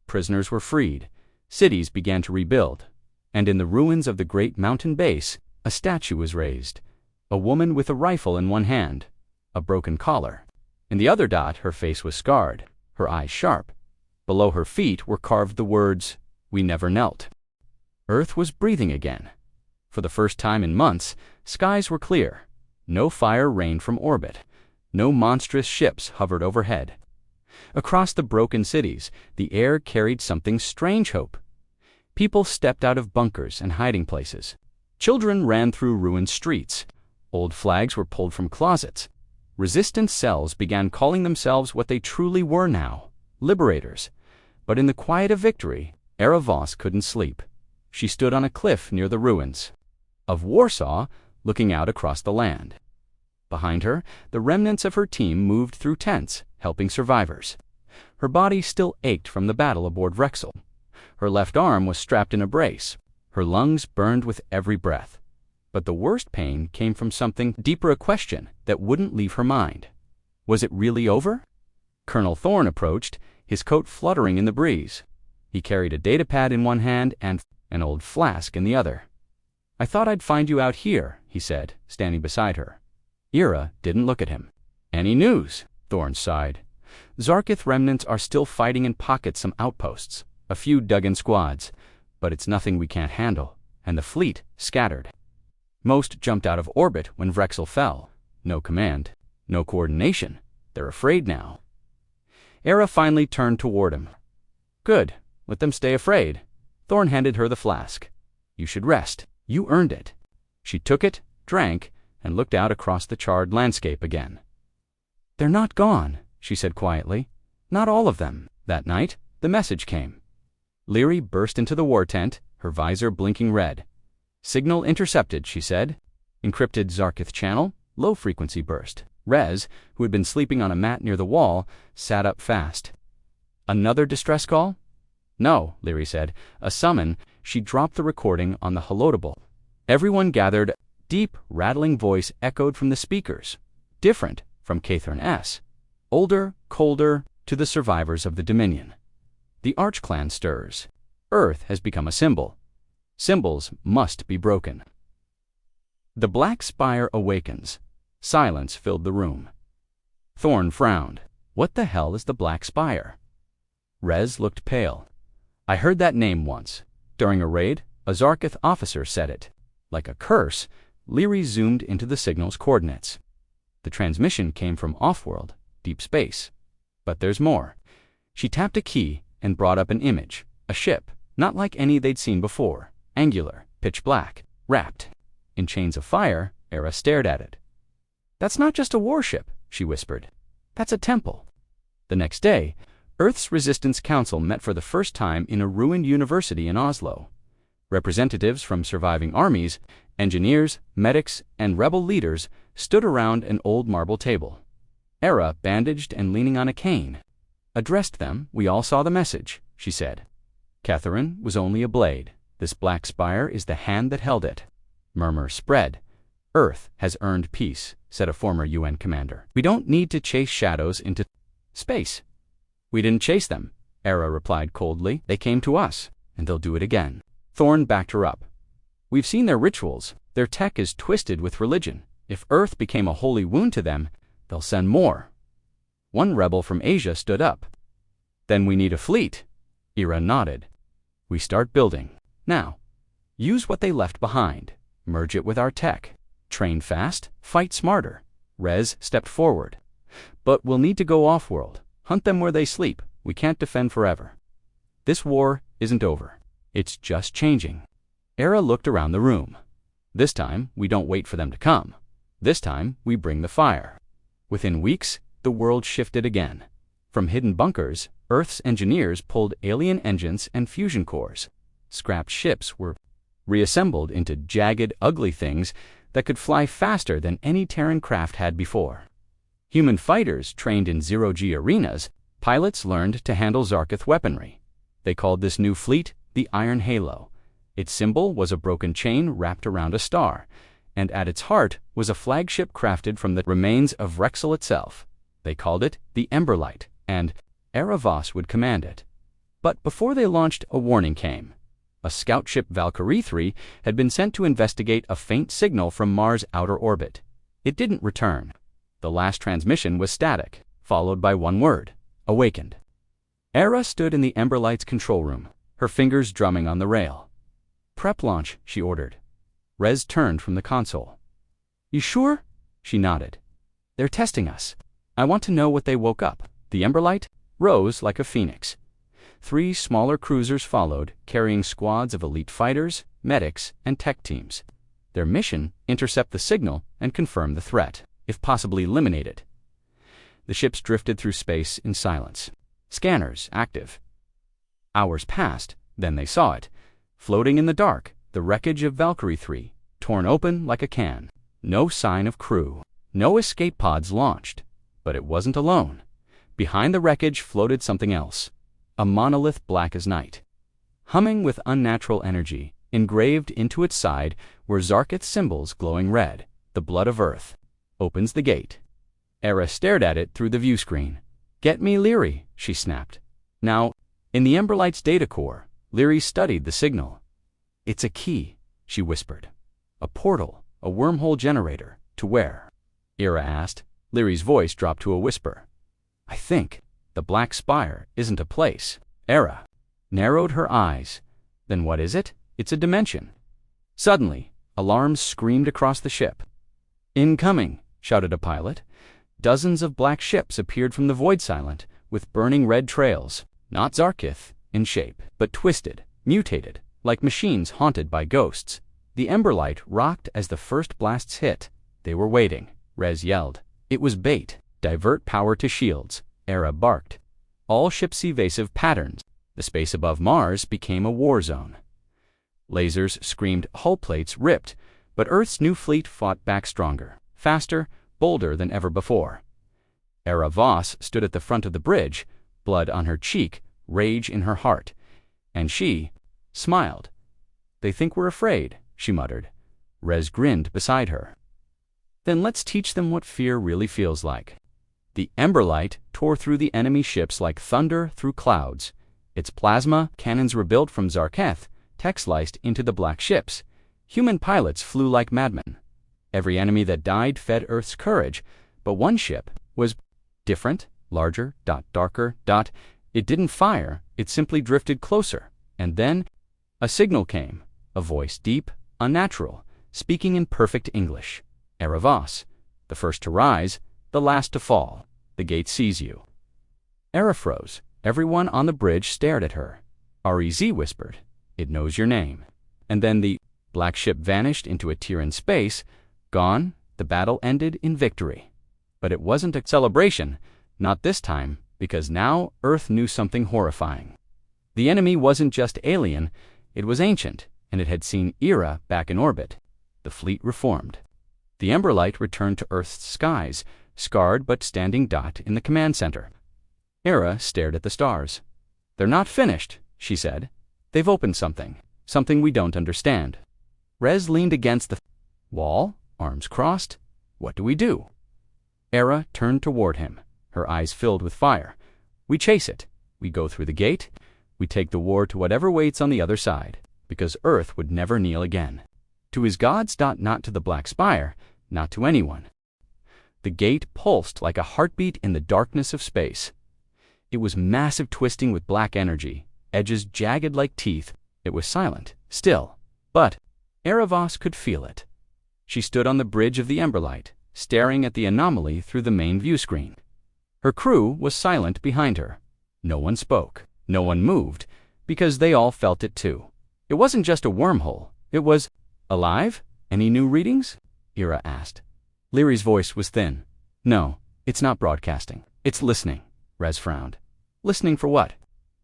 Prisoners were freed. Cities began to rebuild. And in the ruins of the great mountain base, a statue was raised. A woman with a rifle in one hand, a broken collar. In the other, her face was scarred, her eyes sharp. Below her feet were carved the words, "We never knelt." Earth was breathing again. For the first time in months, skies were clear. No fire rained from orbit. No monstrous ships hovered overhead. Across the broken cities, the air carried something strange hope. People stepped out of bunkers and hiding places. Children ran through ruined streets. Old flags were pulled from closets. Resistance cells began calling themselves what they truly were now, liberators. But in the quiet of victory, Era Voss couldn't sleep. She stood on a cliff near the ruins of Warsaw, looking out across the land. Behind her, the remnants of her team moved through tents, helping survivors. Her body still ached from the battle aboard Vrexel. Her left arm was strapped in a brace. Her lungs burned with every breath. But the worst pain came from something deeper, a question that wouldn't leave her mind. Was it really over? Colonel Thorne approached, his coat fluttering in the breeze. He carried a datapad in one hand and an old flask in the other. "I thought I'd find you out here," he said, standing beside her. Era didn't look at him. "Any news?" Thorne sighed. "Zarkith remnants are still fighting in pockets, some outposts, a few dug in squads, but it's nothing we can't handle, and the fleet scattered. Most jumped out of orbit when Vrexel fell. No command, no coordination. They're afraid now." Era finally turned toward him. "Good, let them stay afraid." Thorne handed her the flask. "You should rest. You earned it." She took it, drank, and looked out across the charred landscape again. "They're not gone," she said quietly. "Not all of them." That night, the message came. Leary burst into the war tent, her visor blinking red. "Signal intercepted," she said. "Encrypted Zarkith channel, low-frequency burst." Rez, who had been sleeping on a mat near the wall, sat up fast. "Another distress call?" "No," Leary said. "A summon." She dropped the recording on the holotable. Everyone gathered. Deep, rattling voice echoed from the speakers. Different from Cathern S. Older, colder, to the survivors of the Dominion. The Arch-Clan stirs. Earth has become a symbol. Symbols must be broken. The Black Spire awakens. Silence filled the room. Thorn frowned. "What the hell is the Black Spire?" Rez looked pale. "I heard that name once. During a raid, a Zarkith officer said it." Like a curse, Leary zoomed into the signal's coordinates. The transmission came from off-world, deep space. But there's more. She tapped a key and brought up an image. A ship, not like any they'd seen before. Angular, pitch black, wrapped in chains of fire. Era stared at it. "That's not just a warship," she whispered. "That's a temple." The next day, Earth's Resistance Council met for the first time in a ruined university in Oslo. Representatives from surviving armies, engineers, medics, and rebel leaders stood around an old marble table. Era, bandaged and leaning on a cane, addressed them. "We all saw the message," she said. "Catherine was only a blade. This Black Spire is the hand that held it." Murmurs spread. "Earth has earned peace," said a former UN commander. "We don't need to chase shadows into space." "We didn't chase them," Era replied coldly. "They came to us, and they'll do it again." Thorn backed her up. "We've seen their rituals. Their tech is twisted with religion. If Earth became a holy wound to them, they'll send more." One rebel from Asia stood up. "Then we need a fleet." Era nodded. "We start building. Now, use what they left behind. Merge it with our tech. Train fast, fight smarter." Rez stepped forward. "But we'll need to go off-world. Hunt them where they sleep. We can't defend forever. This war isn't over. It's just changing." Era looked around the room. "This time, we don't wait for them to come. This time, we bring the fire." Within weeks, the world shifted again. From hidden bunkers, Earth's engineers pulled alien engines and fusion cores. Scrapped ships were reassembled into jagged, ugly things that could fly faster than any Terran craft had before. Human fighters trained in zero-G arenas, pilots learned to handle Zarkith weaponry. They called this new fleet the Iron Halo. Its symbol was a broken chain wrapped around a star, and at its heart was a flagship crafted from the remains of Rexel itself. They called it the Emberlight, and Era Voss would command it. But before they launched, a warning came. A scout ship Valkyrie 3 had been sent to investigate a faint signal from Mars' outer orbit. It didn't return. The last transmission was static, followed by one word: awakened. Era stood in the Emberlight's control room, her fingers drumming on the rail. "Prep launch," she ordered. Rez turned from the console. "You sure?" She nodded. "They're testing us. I want to know what they woke up." The Emberlight rose like a phoenix. 3 smaller cruisers followed, carrying squads of elite fighters, medics, and tech teams. Their mission: intercept the signal and confirm the threat, if possibly eliminate it. The ships drifted through space in silence. Scanners active. Hours passed, then they saw it. Floating in the dark, the wreckage of Valkyrie 3, torn open like a can. No sign of crew. No escape pods launched. But it wasn't alone. Behind the wreckage floated something else. A monolith black as night. Humming with unnatural energy, engraved into its side were Zarkith symbols glowing red. The blood of Earth. Opens the gate. Era stared at it through the view screen. "Get me Leary," she snapped. Now, in the Emberlight's data core, Leary studied the signal. "It's a key," she whispered. "A portal, a wormhole generator. To where?" Era asked. Leary's voice dropped to a whisper. "I think the Black Spire isn't a place." Era narrowed her eyes. "Then what is it?" "It's a dimension." Suddenly, alarms screamed across the ship. "Incoming!" shouted a pilot. Dozens of black ships appeared from the void silent, with burning red trails. Not Zarkith in shape, but twisted, mutated, like machines haunted by ghosts. The Emberlight rocked as the first blasts hit. They were waiting. Rez yelled. It was bait. Divert power to shields, Era barked. All ships evasive patterns. The space above Mars became a war zone. Lasers screamed, hull plates ripped, but Earth's new fleet fought back stronger, faster, bolder than ever before. Era Voss stood at the front of the bridge, blood on her cheek, rage in her heart, and she smiled. "They think we're afraid," she muttered. Rez grinned beside her. "Then let's teach them what fear really feels like." The Ember Light tore through the enemy ships like thunder through clouds. Its plasma cannons were built from Zarketh, tech-sliced into the black ships. Human pilots flew like madmen. Every enemy that died fed Earth's courage, but one ship was different, larger, darker, It didn't fire, it simply drifted closer. And then a signal came, a voice deep, unnatural, speaking in perfect English. Era Voss, the first to rise, the last to fall. The gate sees you. Era froze. Everyone on the bridge stared at her. REZ whispered, "It knows your name." And then the black ship vanished into a tear in space. Gone, the battle ended in victory. But it wasn't a celebration, not this time, because now Earth knew something horrifying. The enemy wasn't just alien, it was ancient, and it had seen Era back in orbit. The fleet reformed. The Ember Light returned to Earth's skies, scarred but standing in the command center. Era stared at the stars. "They're not finished," she said. "They've opened something we don't understand." Rez leaned against the wall, arms crossed. "What do we do?" Era turned toward him, her eyes filled with fire. "We chase it. We go through the gate. We take the war to whatever waits on the other side, because Earth would never kneel again. To his gods, not to the Black Spire, not to anyone." The gate pulsed like a heartbeat in the darkness of space. It was massive, twisting with black energy, edges jagged like teeth. It was silent, still, but Era Voss could feel it. She stood on the bridge of the Ember Light, staring at the anomaly through the main view screen. Her crew was silent behind her. No one spoke, no one moved, because they all felt it too. It wasn't just a wormhole, it was alive. "Any new readings?" Era asked. Leary's voice was thin. "No, it's not broadcasting. It's listening." Rez frowned. "Listening for what?"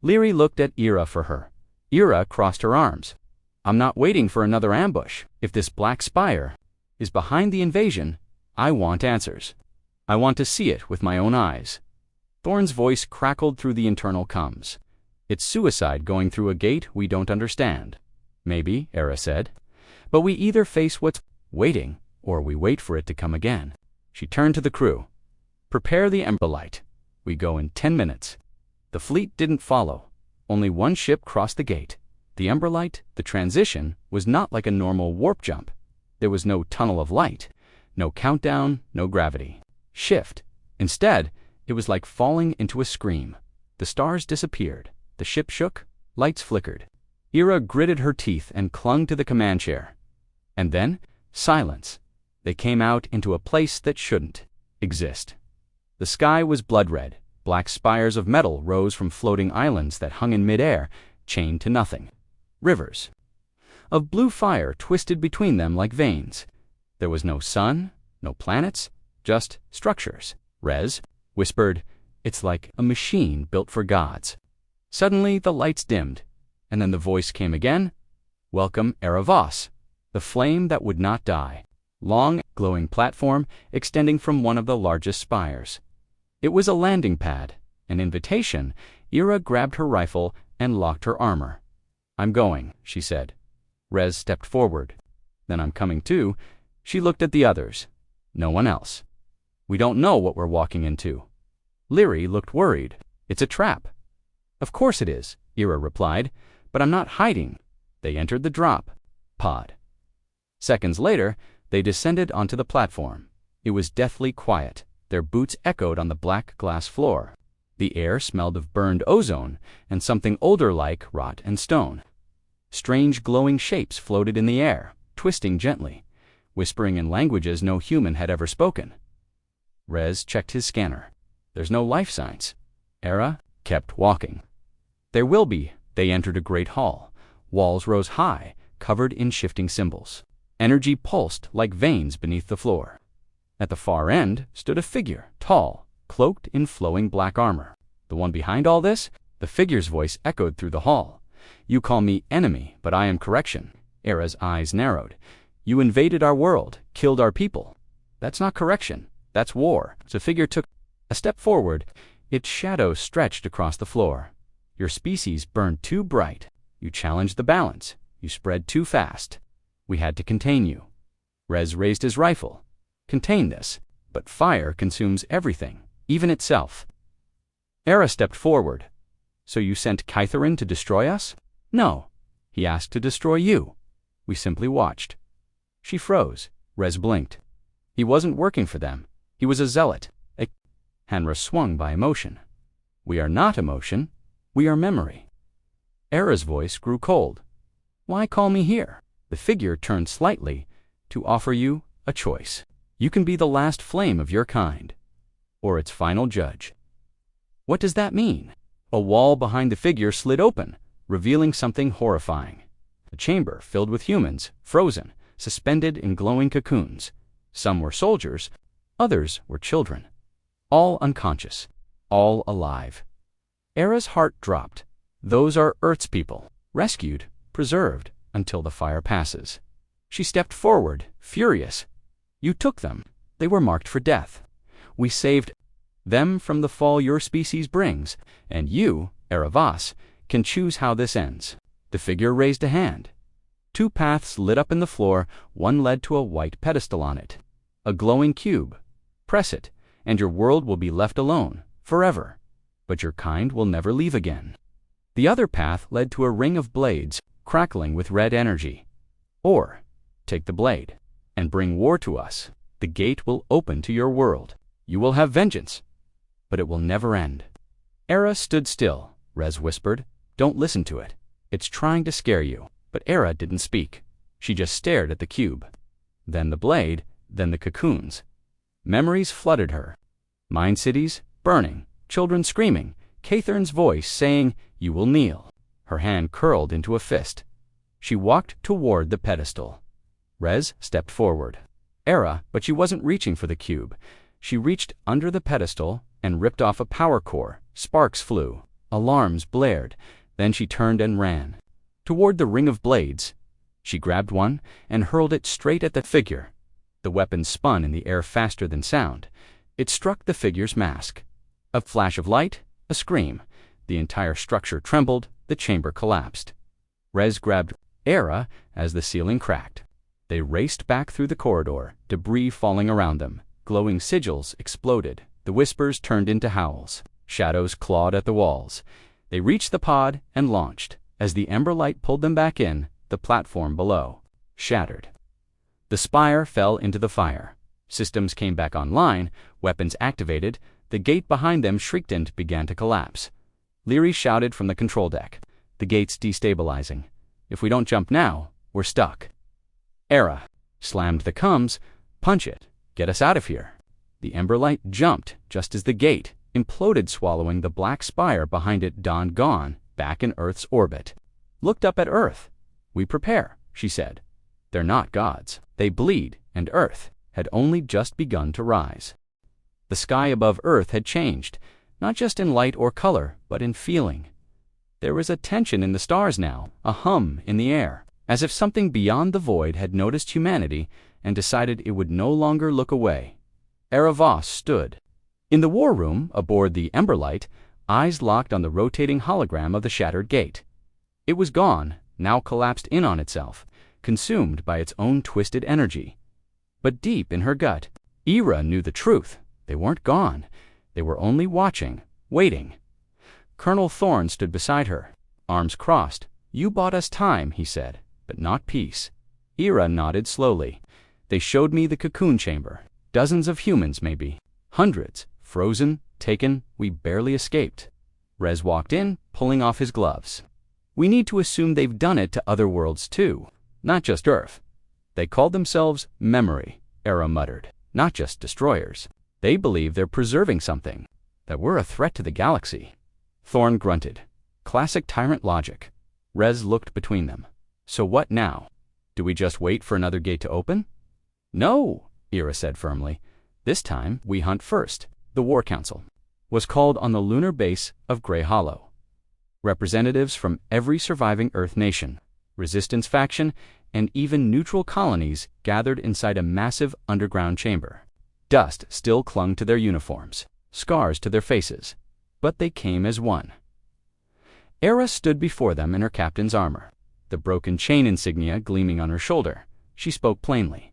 Leary looked at Era for her. Era crossed her arms. "I'm not waiting for another ambush. If this Black Spire is behind the invasion, I want answers. I want to see it with my own eyes." Thorne's voice crackled through the internal comms. "It's suicide going through a gate we don't understand." "Maybe," Era said. "But we either face what's waiting, or we wait for it to come again." She turned to the crew. "Prepare the Ember Light. We go in 10 minutes. The fleet didn't follow. Only one ship crossed the gate. The Ember Light, the transition, was not like a normal warp jump. There was no tunnel of light, no countdown, no gravity. Shift. Instead, it was like falling into a scream. The stars disappeared. The ship shook. Lights flickered. Era gritted her teeth and clung to the command chair. And then, silence. They came out into a place that shouldn't exist. The sky was blood red. Black spires of metal rose from floating islands that hung in midair, chained to nothing. Rivers of blue fire twisted between them like veins. There was no sun, no planets, just structures. Rez whispered, "It's like a machine built for gods." Suddenly the lights dimmed, and then the voice came again. "Welcome, Era Voss, the flame that would not die." Long, glowing platform extending from one of the largest spires. It was a landing pad, an invitation. Era grabbed her rifle and locked her armor. "I'm going," she said. Rez stepped forward. "Then I'm coming too." She looked at the others. No one else. "We don't know what we're walking into." Leary looked worried. "It's a trap." "Of course it is," Era replied, "but I'm not hiding." They entered the drop pod. Seconds later, they descended onto the platform. It was deathly quiet. Their boots echoed on the black glass floor. The air smelled of burned ozone and something older like rot and stone. Strange glowing shapes floated in the air, twisting gently, whispering in languages no human had ever spoken. Rez checked his scanner. "There's no life signs." Era kept walking. "There will be." They entered a great hall. Walls rose high, covered in shifting symbols. Energy pulsed like veins beneath the floor. At the far end stood a figure, tall, cloaked in flowing black armor. The one behind all this? The figure's voice echoed through the hall. You call me enemy, but I am correction. Era's eyes narrowed. You invaded our world, killed our people. That's not correction. That's war. The figure took a step forward. Its shadow stretched across the floor. Your species burned too bright. You challenged the balance. You spread too fast. We had to contain you. Rez raised his rifle. Contain this. But fire consumes everything, even itself. Era stepped forward. So you sent Kytherin to destroy us? No. He asked to destroy you. We simply watched. She froze. Rez blinked. He wasn't working for them. He was a zealot. Hanra swung by emotion. We are not emotion. We are memory. Era's voice grew cold. Why call me here? The figure turned slightly to offer you a choice. You can be the last flame of your kind, or its final judge. What does that mean? A wall behind the figure slid open, revealing something horrifying. A chamber filled with humans, frozen, suspended in glowing cocoons. Some were soldiers, others were children. All unconscious, all alive. Era's heart dropped. Those are Earth's people, rescued, preserved, until the fire passes. She stepped forward, furious. You took them. They were marked for death. We saved them from the fall your species brings, and you, Eravas, can choose how this ends. The figure raised a hand. Two paths lit up in the floor. One led to a white pedestal on it. A glowing cube. Press it, and your world will be left alone, forever. But your kind will never leave again. The other path led to a ring of blades, crackling with red energy. Or, take the blade, and bring war to us. The gate will open to your world. You will have vengeance, but it will never end. Era stood still. Rez whispered, don't listen to it. It's trying to scare you. But Era didn't speak. She just stared at the cube. Then the blade, then the cocoons. Memories flooded her. Mind cities, burning, children screaming, Catherine's voice saying, you will kneel. Her hand curled into a fist. She walked toward the pedestal. Rez stepped forward. Era, but she wasn't reaching for the cube. She reached under the pedestal and ripped off a power core. Sparks flew. Alarms blared. Then she turned and ran. Toward the ring of blades. She grabbed one and hurled it straight at the figure. The weapon spun in the air faster than sound. It struck the figure's mask. A flash of light, a scream. The entire structure trembled, the chamber collapsed. Rez grabbed Era as the ceiling cracked. They raced back through the corridor, debris falling around them. Glowing sigils exploded. The whispers turned into howls. Shadows clawed at the walls. They reached the pod and launched. As the ember light pulled them back in, the platform below shattered. The spire fell into the fire. Systems came back online, weapons activated. The gate behind them shrieked and began to collapse. Leary shouted from the control deck. The gate's destabilizing. If we don't jump now, we're stuck. Era slammed the coms. Punch it. Get us out of here. The ember light jumped just as the gate imploded, swallowing the black spire behind it. Dawn gone, back in Earth's orbit. Looked up at Earth. We prepare, she said. They're not gods. They bleed, and Earth had only just begun to rise. The sky above Earth had changed, not just in light or color, but in feeling. There was a tension in the stars now, a hum in the air, as if something beyond the void had noticed humanity and decided it would no longer look away. Eravas stood. In the war room, aboard the Emberlight, eyes locked on the rotating hologram of the shattered gate. It was gone, now collapsed in on itself, consumed by its own twisted energy. But deep in her gut, Era knew the truth. They weren't gone. They were only watching, waiting. Colonel Thorne stood beside her, arms crossed. You bought us time, he said, but not peace. Era nodded slowly. They showed me the cocoon chamber. Dozens of humans, maybe. Hundreds. Frozen, taken, we barely escaped. Rez walked in, pulling off his gloves. We need to assume they've done it to other worlds too, not just Earth. They called themselves Memory, Era muttered, not just destroyers. They believe they're preserving something, that we're a threat to the galaxy. Thorne grunted. Classic tyrant logic. Rez looked between them. So what now? Do we just wait for another gate to open? No, Era said firmly. This time, we hunt first. the War Council, was called on the lunar base of Grey Hollow. Representatives from every surviving Earth nation, resistance faction, and even neutral colonies gathered inside a massive underground chamber. Dust still clung to their uniforms, scars to their faces, but they came as one. Era stood before them in her captain's armor, the broken chain insignia gleaming on her shoulder. She spoke plainly.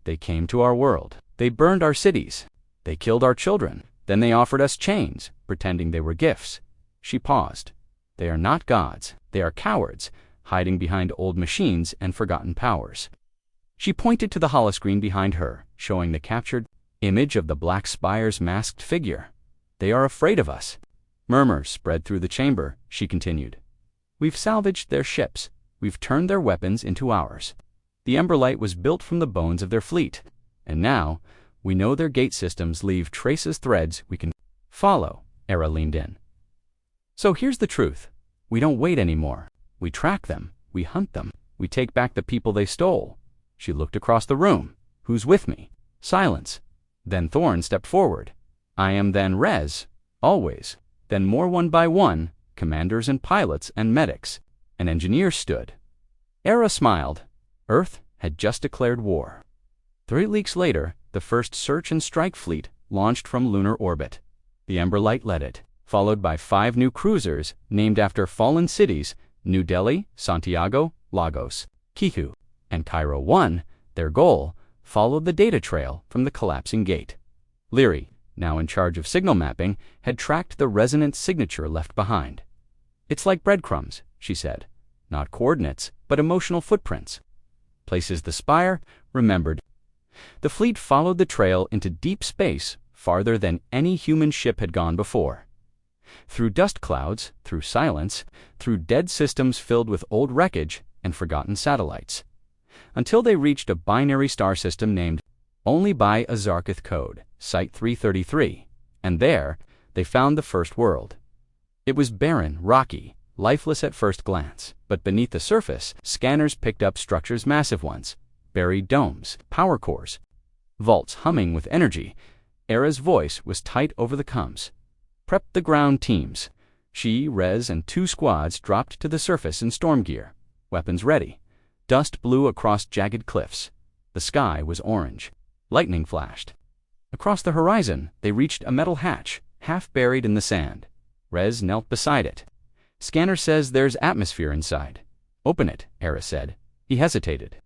They came to our world. They burned our cities. They killed our children. Then they offered us chains, pretending they were gifts. She paused. They are not gods. They are cowards, hiding behind old machines and forgotten powers. She pointed to the holoscreen behind her, showing the captured image of the Black Spire's masked figure. They are afraid of us. Murmurs spread through the chamber. She continued. We've salvaged their ships. We've turned their weapons into ours. The Emberlight was built from the bones of their fleet. And now, we know their gate systems leave traces threads we can follow. Era leaned in. So here's the truth. We don't wait anymore. We track them. We hunt them. We take back the people they stole. She looked across the room. Who's with me? Silence. Then Thorn stepped forward. I am then Rez. Always. Then more one by one, commanders and pilots and medics. An engineer stood. Era smiled. Earth had just declared war. 3 weeks later, the first search and strike fleet launched from lunar orbit. The Emberlight led it, followed by 5 new cruisers named after fallen cities: New Delhi, Santiago, Lagos, Kihu, and Cairo 1. Their goal: follow the data trail from the collapsing gate. Leary, now in charge of signal mapping, had tracked the resonant signature left behind. It's like breadcrumbs, she said. Not coordinates, but emotional footprints. Places the spire, remembered. The fleet followed the trail into deep space, farther than any human ship had gone before. Through dust clouds, through silence, through dead systems filled with old wreckage and forgotten satellites, until they reached a binary star system named only by a Zarkith code, Site 333, and there they found the first world. It was barren, rocky, lifeless at first glance, but beneath the surface, scanners picked up structures, massive ones, buried domes, power cores, vaults humming with energy. Era's voice was tight over the comms. Prep the ground teams. She, Rez, and 2 squads dropped to the surface in storm gear, weapons ready. Dust blew across jagged cliffs. The sky was orange. Lightning flashed. Across the horizon, they reached a metal hatch, half buried in the sand. Rez knelt beside it. Scanner says there's atmosphere inside. Open it, Era said. He hesitated.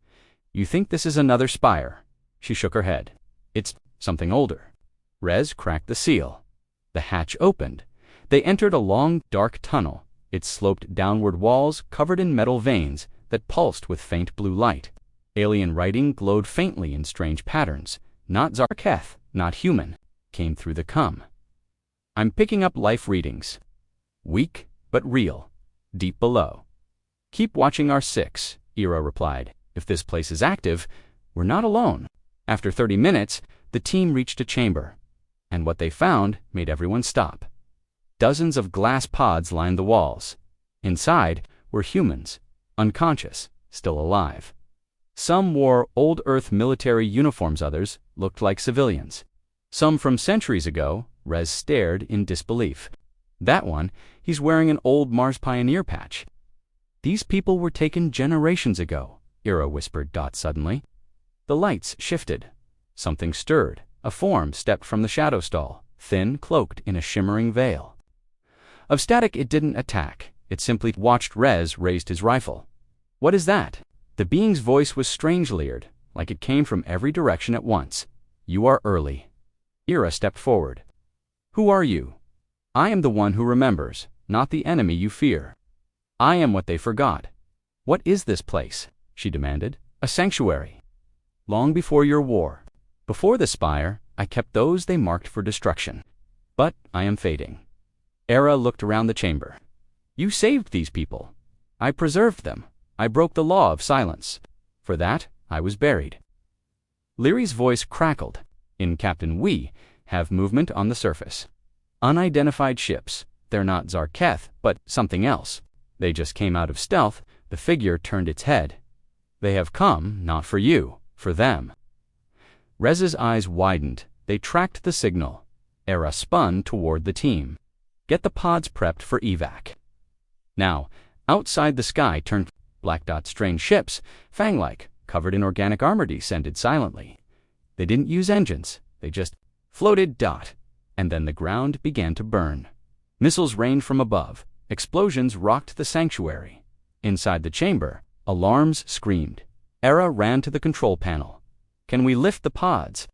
You think this is another spire? She shook her head. It's something older. Rez cracked the seal. The hatch opened. They entered a long, dark tunnel, its sloped downward walls covered in metal veins that pulsed with faint blue light. Alien writing glowed faintly in strange patterns. Not Zarketh, not human, came through the cum. I'm picking up life readings. Weak, but real. Deep below. Keep watching our 6, Era replied. If this place is active, we're not alone. After 30 minutes, the team reached a chamber, and what they found made everyone stop. Dozens of glass pods lined the walls. Inside were humans, unconscious, still alive. Some wore old Earth military uniforms, others looked like civilians. Some from centuries ago. Rez stared in disbelief. That one, he's wearing an old Mars Pioneer patch. These people were taken generations ago, Era whispered. Suddenly, the lights shifted. Something stirred. A form stepped from the shadow stall, thin, cloaked in a shimmering veil. Of static, it didn't attack. It simply watched. Rez raised his rifle. What is that? The being's voice was strange, layered, like it came from every direction at once. You are early. Era stepped forward. Who are you? I am the one who remembers, not the enemy you fear. I am what they forgot. What is this place? She demanded. A sanctuary. Long before your war. Before the spire, I kept those they marked for destruction. But I am fading. Era looked around the chamber. You saved these people. I preserved them. I broke the law of silence. For that, I was buried. Leary's voice crackled. In Captain, we have movement on the surface. Unidentified ships. They're not Zarketh, but something else. They just came out of stealth. The figure turned its head. They have come, not for you, for them. Rez's eyes widened. They tracked the signal. Era spun toward the team. Get the pods prepped for evac. Now, outside the sky turned black dot strange ships, fang-like, covered in organic armor descended silently. They didn't use engines, they just floated dot, and then the ground began to burn. Missiles rained from above, explosions rocked the sanctuary. Inside the chamber, alarms screamed. Era ran to the control panel. Can we lift the pods?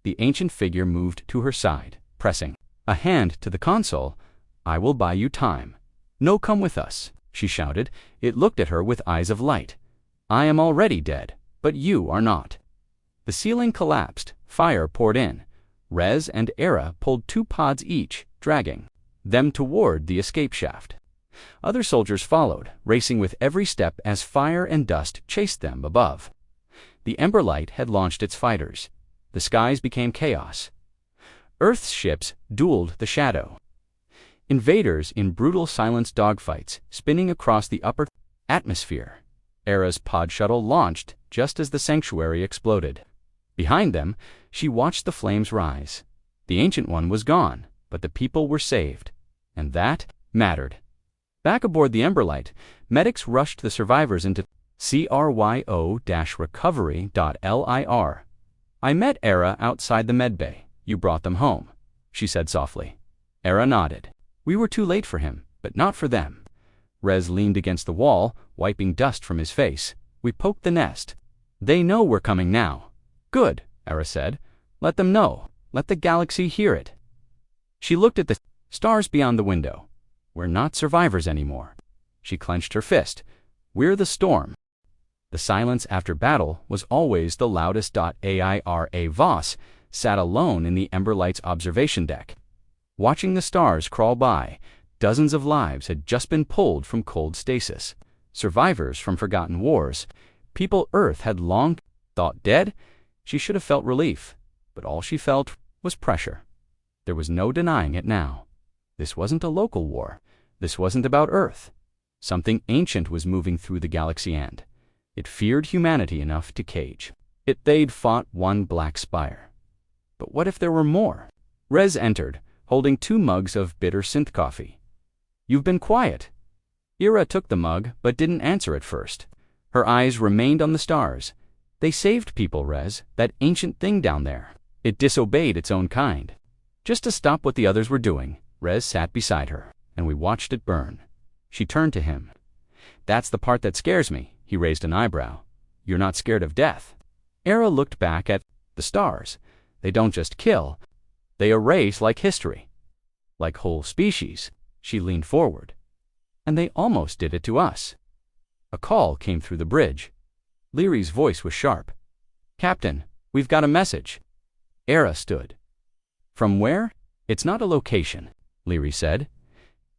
The ancient figure moved to her side, pressing a hand to the console. I will buy you time. No, come with us, she shouted. It looked at her with eyes of light. I am already dead, but you are not. The ceiling collapsed, fire poured in. Rez and Era pulled 2 pods each, dragging them toward the escape shaft. Other soldiers followed, racing with every step as fire and dust chased them above. The Ember Light had launched its fighters. The skies became chaos. Earth's ships dueled the shadow. Invaders in brutal silence dogfights, spinning across the upper atmosphere. Era's pod shuttle launched just as the sanctuary exploded. Behind them, she watched the flames rise. The Ancient One was gone, but the people were saved. And that mattered. Back aboard the Emberlight, medics rushed the survivors into cryo-recovery.lir. I met Era outside the medbay. You brought them home, she said softly. Era nodded. We were too late for him, but not for them. Rez leaned against the wall, wiping dust from his face. We poked the nest. They know we're coming now. Good, Era said. Let them know. Let the galaxy hear it. She looked at the stars beyond the window. We're not survivors anymore. She clenched her fist. We're the storm. The silence after battle was always the loudest. Aira Voss sat alone in the Emberlight's observation deck. Watching the stars crawl by, dozens of lives had just been pulled from cold stasis. Survivors from forgotten wars. People Earth had long thought dead. She should have felt relief, but all she felt was pressure. There was no denying it now. This wasn't a local war. This wasn't about Earth. Something ancient was moving through the galaxy, and it feared humanity enough to cage it. They'd fought one black spire. But what if there were more? Rez entered, holding 2 mugs of bitter synth coffee. You've been quiet. Era took the mug, but didn't answer at first. Her eyes remained on the stars. They saved people, Rez, that ancient thing down there. It disobeyed its own kind. Just to stop what the others were doing, Rez sat beside her, and we watched it burn. She turned to him. That's the part that scares me. He raised an eyebrow. You're not scared of death. Era looked back at the stars. They don't just kill. They erase like history. Like whole species. She leaned forward. And they almost did it to us. A call came through the bridge. Leary's voice was sharp. Captain, we've got a message. Era stood. From where? It's not a location, Leary said.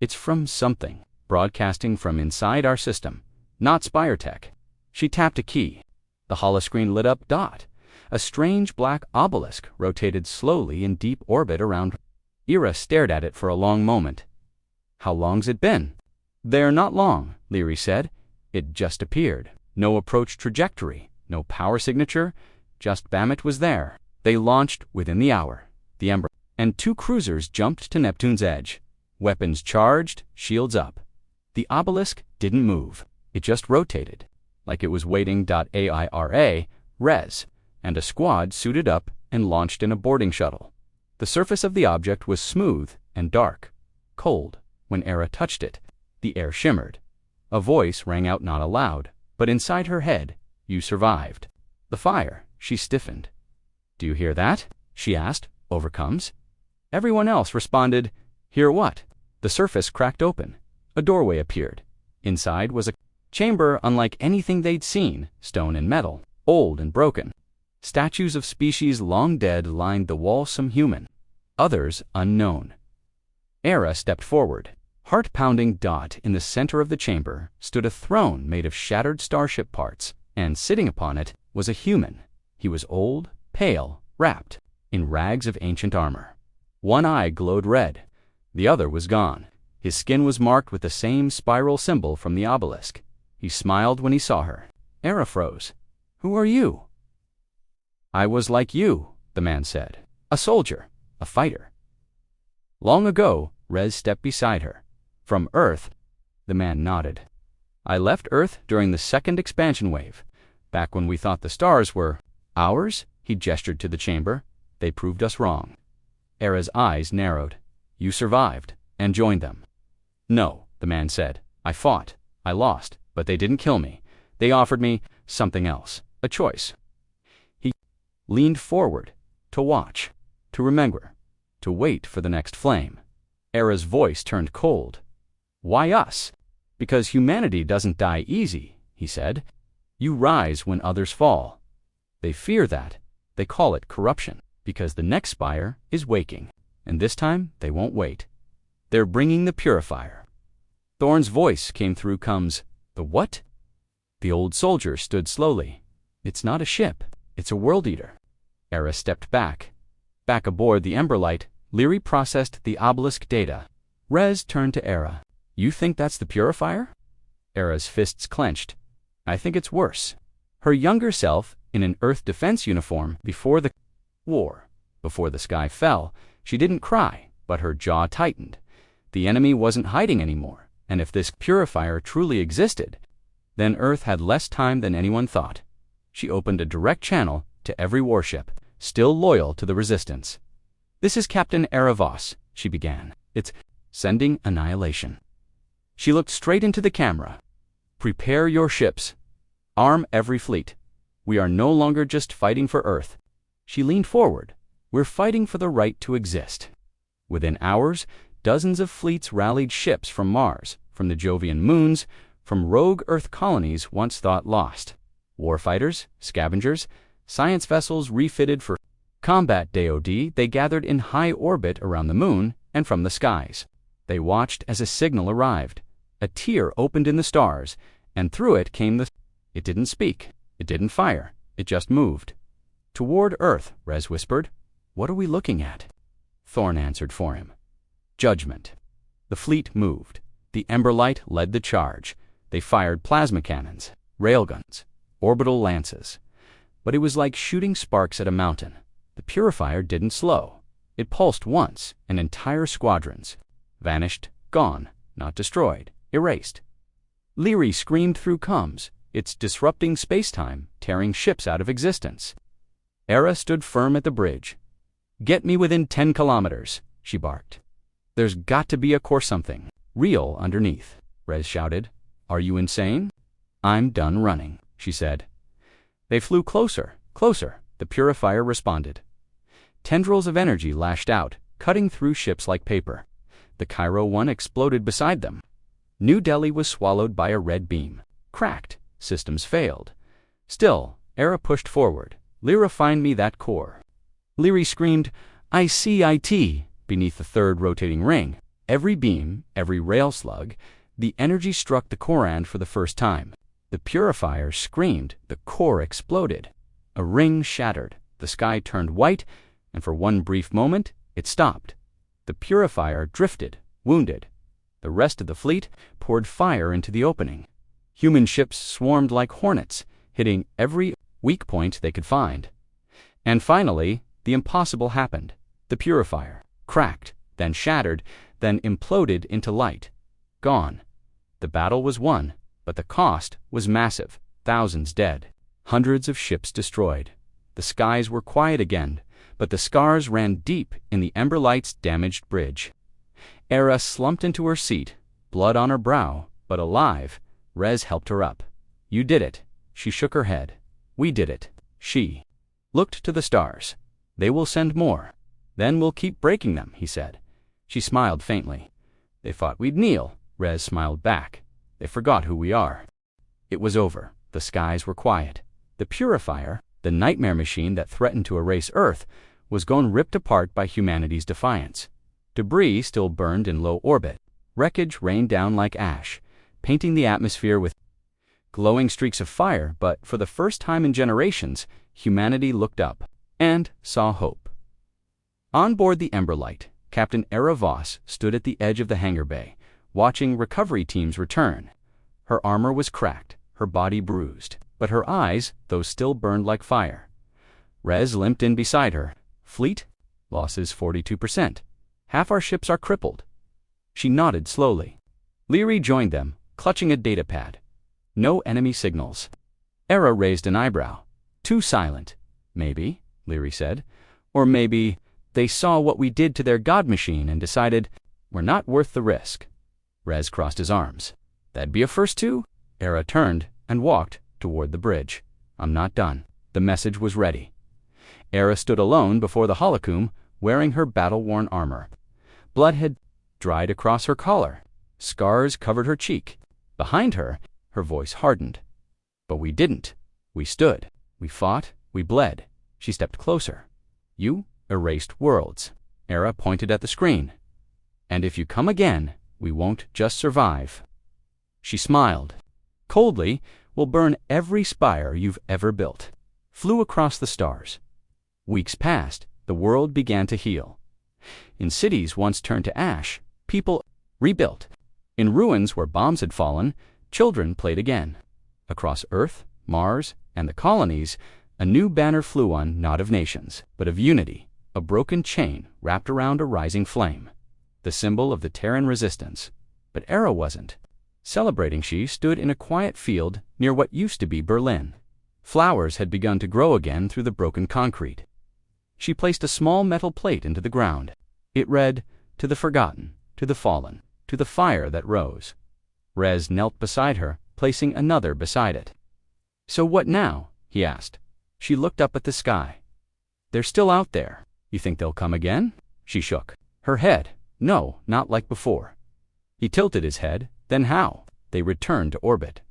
It's from something, broadcasting from inside our system, not Spire Tech. She tapped a key. The holoscreen lit up. A strange black obelisk rotated slowly in deep orbit around. Era stared at it for a long moment. How long's it been? They're not long, Leary said. It just appeared. No approach trajectory, no power signature, just Bamet was there. They launched within the hour. The Ember and 2 cruisers jumped to Neptune's edge. Weapons charged, shields up. The obelisk didn't move. It just rotated, like it was waiting. Aira, Rez, and a squad suited up and launched in a boarding shuttle. The surface of the object was smooth and dark, cold. When Era touched it, the air shimmered. A voice rang out, not aloud, but inside her head. You survived. The fire. She stiffened. Do you hear that? She asked. Overcomes? Everyone else responded, hear what? The surface cracked open. A doorway appeared. Inside was a chamber unlike anything they'd seen, stone and metal, old and broken. Statues of species long dead lined the wall, some human, others unknown. Era stepped forward. Heart-pounding. In the center of the chamber stood a throne made of shattered starship parts, and sitting upon it was a human. He was old, pale, wrapped in rags of ancient armor. One eye glowed red. The other was gone. His skin was marked with the same spiral symbol from the obelisk. He smiled when he saw her. Era froze. Who are you? I was like you, the man said. A soldier, a fighter. Long ago, Rez stepped beside her. From Earth, the man nodded. I left Earth during the second expansion wave, back when we thought the stars were ours. He gestured to the chamber. They proved us wrong. Era's eyes narrowed. You survived, and joined them. No, the man said. I fought. I lost, but they didn't kill me. They offered me something else, a choice. He leaned forward, to watch, to remember, to wait for the next flame. Era's voice turned cold. Why us? Because humanity doesn't die easy, he said. You rise when others fall. They fear that. They call it corruption, because the next spire is waking, and this time they won't wait. They're bringing the purifier. Thorn's voice came through Combs. The what? The old soldier stood slowly. It's not a ship. It's a world eater. Era stepped back. Back aboard the Emberlight, Leary processed the obelisk data. Rez turned to Era. You think that's the purifier? Era's fists clenched. I think it's worse. Her younger self, in an Earth defense uniform, before the war, before the sky fell, she didn't cry, but her jaw tightened. The enemy wasn't hiding anymore, and if this purifier truly existed, then Earth had less time than anyone thought. She opened a direct channel to every warship, still loyal to the Resistance. This is Captain Era Voss, she began. It's sending annihilation. She looked straight into the camera. Prepare your ships. Arm every fleet. We are no longer just fighting for Earth. She leaned forward. We're fighting for the right to exist. Within hours, dozens of fleets rallied ships from Mars, from the Jovian moons, from rogue Earth colonies once thought lost. Warfighters, scavengers, science vessels refitted for combat DoD, they gathered in high orbit around the moon and from the skies. They watched as a signal arrived. A tear opened in the stars, and through it came the... It didn't speak. It didn't fire. It just moved. Toward Earth, Rez whispered. What are we looking at? Thorn answered for him. Judgment. The fleet moved. The Emberlight led the charge. They fired plasma cannons, railguns, orbital lances. But it was like shooting sparks at a mountain. The purifier didn't slow. It pulsed once, and entire squadrons vanished, gone, not destroyed, erased. Leary screamed through Combs. It's disrupting space-time, tearing ships out of existence. Era stood firm at the bridge. Get me within 10 kilometers, she barked. There's got to be a core something real underneath, Rez shouted. Are you insane? I'm done running, she said. They flew closer, closer, the purifier responded. Tendrils of energy lashed out, cutting through ships like paper. The Cairo one exploded beside them. New Delhi was swallowed by a red beam. Cracked. Systems failed. Still, Era pushed forward. Lyra, find me that core. Leary screamed, I see IT, beneath the third rotating ring. Every beam, every rail slug, the energy struck the Korand for the first time. The purifier screamed. The core exploded. A ring shattered. The sky turned white, and for one brief moment, it stopped. The purifier drifted, wounded. The rest of the fleet poured fire into the opening. Human ships swarmed like hornets, hitting every weak point they could find. And finally, the impossible happened. The purifier cracked, then shattered, then imploded into light. Gone. The battle was won, but the cost was massive. Thousands dead. Hundreds of ships destroyed. The skies were quiet again, but the scars ran deep in the Emberlight's damaged bridge. Era slumped into her seat, blood on her brow, but alive. Rez helped her up. You did it. She shook her head. We did it. She looked to the stars. They will send more. Then we'll keep breaking them, he said. She smiled faintly. They thought we'd kneel. Rez smiled back. They forgot who we are. It was over. The skies were quiet. The purifier, the nightmare machine that threatened to erase Earth, was gone, ripped apart by humanity's defiance. Debris still burned in low orbit. Wreckage rained down like ash, painting the atmosphere with glowing streaks of fire, but for the first time in generations, humanity looked up and saw hope. On board the Emberlight, Captain Era Voss stood at the edge of the hangar bay, watching recovery teams return. Her armor was cracked, her body bruised, but her eyes, those still burned like fire. Rez limped in beside her. Fleet? Losses 42%. Half our ships are crippled. She nodded slowly. Leary joined them, clutching a datapad. No enemy signals. Era raised an eyebrow. Too silent. Maybe, Leary said. Or maybe they saw what we did to their god machine and decided we're not worth the risk. Rez crossed his arms. That'd be a first too? Era turned and walked toward the bridge. I'm not done. The message was ready. Era stood alone before the holocoom, wearing her battle-worn armor. Blood had dried across her collar. Scars covered her cheek. Behind her, her voice hardened. But we didn't. We stood. We fought. We bled. She stepped closer. You erased worlds. Era pointed at the screen. And if you come again, we won't just survive. She smiled. Coldly, we'll burn every spire you've ever built. Flew across the stars. Weeks passed. The world began to heal. In cities once turned to ash, people rebuilt. In ruins where bombs had fallen, children played again. Across Earth, Mars, and the colonies, a new banner flew on, not of nations, but of unity, a broken chain wrapped around a rising flame. The symbol of the Terran resistance. But Era wasn't. Celebrating, she stood in a quiet field near what used to be Berlin. Flowers had begun to grow again through the broken concrete. She placed a small metal plate into the ground. It read, "To the forgotten, to the fallen, to the fire that rose." Rez knelt beside her, placing another beside it. So what now? He asked. She looked up at the sky. They're still out there. You think they'll come again? She shook her head. No, not like before. He tilted his head. Then how? They returned to orbit.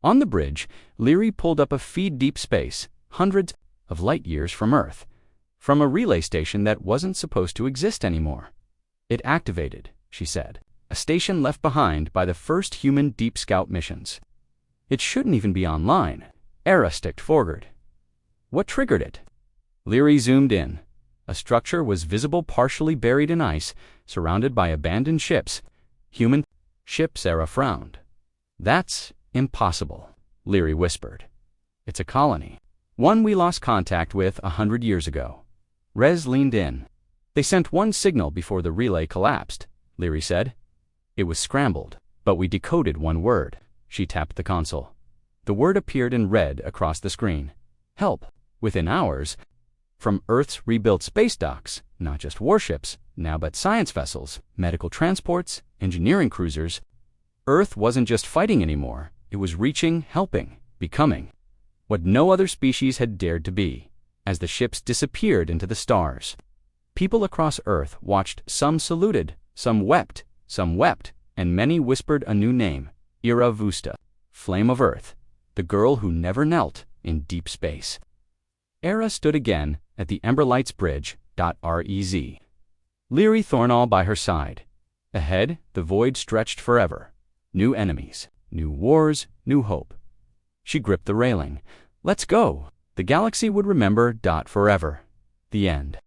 On the bridge, Leary pulled up a feed deep space, hundreds of light years from Earth, from a relay station that wasn't supposed to exist anymore. It activated, she said, a station left behind by the first human Deep Scout missions. It shouldn't even be online. Era stepped forward. What triggered it? Leary zoomed in. A structure was visible, partially buried in ice, surrounded by abandoned ships. Human ships. Era frowned. That's impossible, Leary whispered. It's a colony. One we lost contact with 100 years ago. Rez leaned in. They sent one signal before the relay collapsed, Leary said. It was scrambled, but we decoded one word. She tapped the console. The word appeared in red across the screen. Help. Within hours, from Earth's rebuilt space docks, not just warships, now but science vessels, medical transports, engineering cruisers. Earth wasn't just fighting anymore. It was reaching, helping, becoming what no other species had dared to be. As the ships disappeared into the stars, people across Earth watched. Some saluted, some wept, and many whispered a new name, Era Vusta, Flame of Earth, the girl who never knelt in deep space. Era stood again at the Emberlights Bridge. Rez. Leary Thornall by her side. Ahead, the void stretched forever. New enemies, new wars, new hope. She gripped the railing. Let's go. The galaxy would remember. Forever. The end.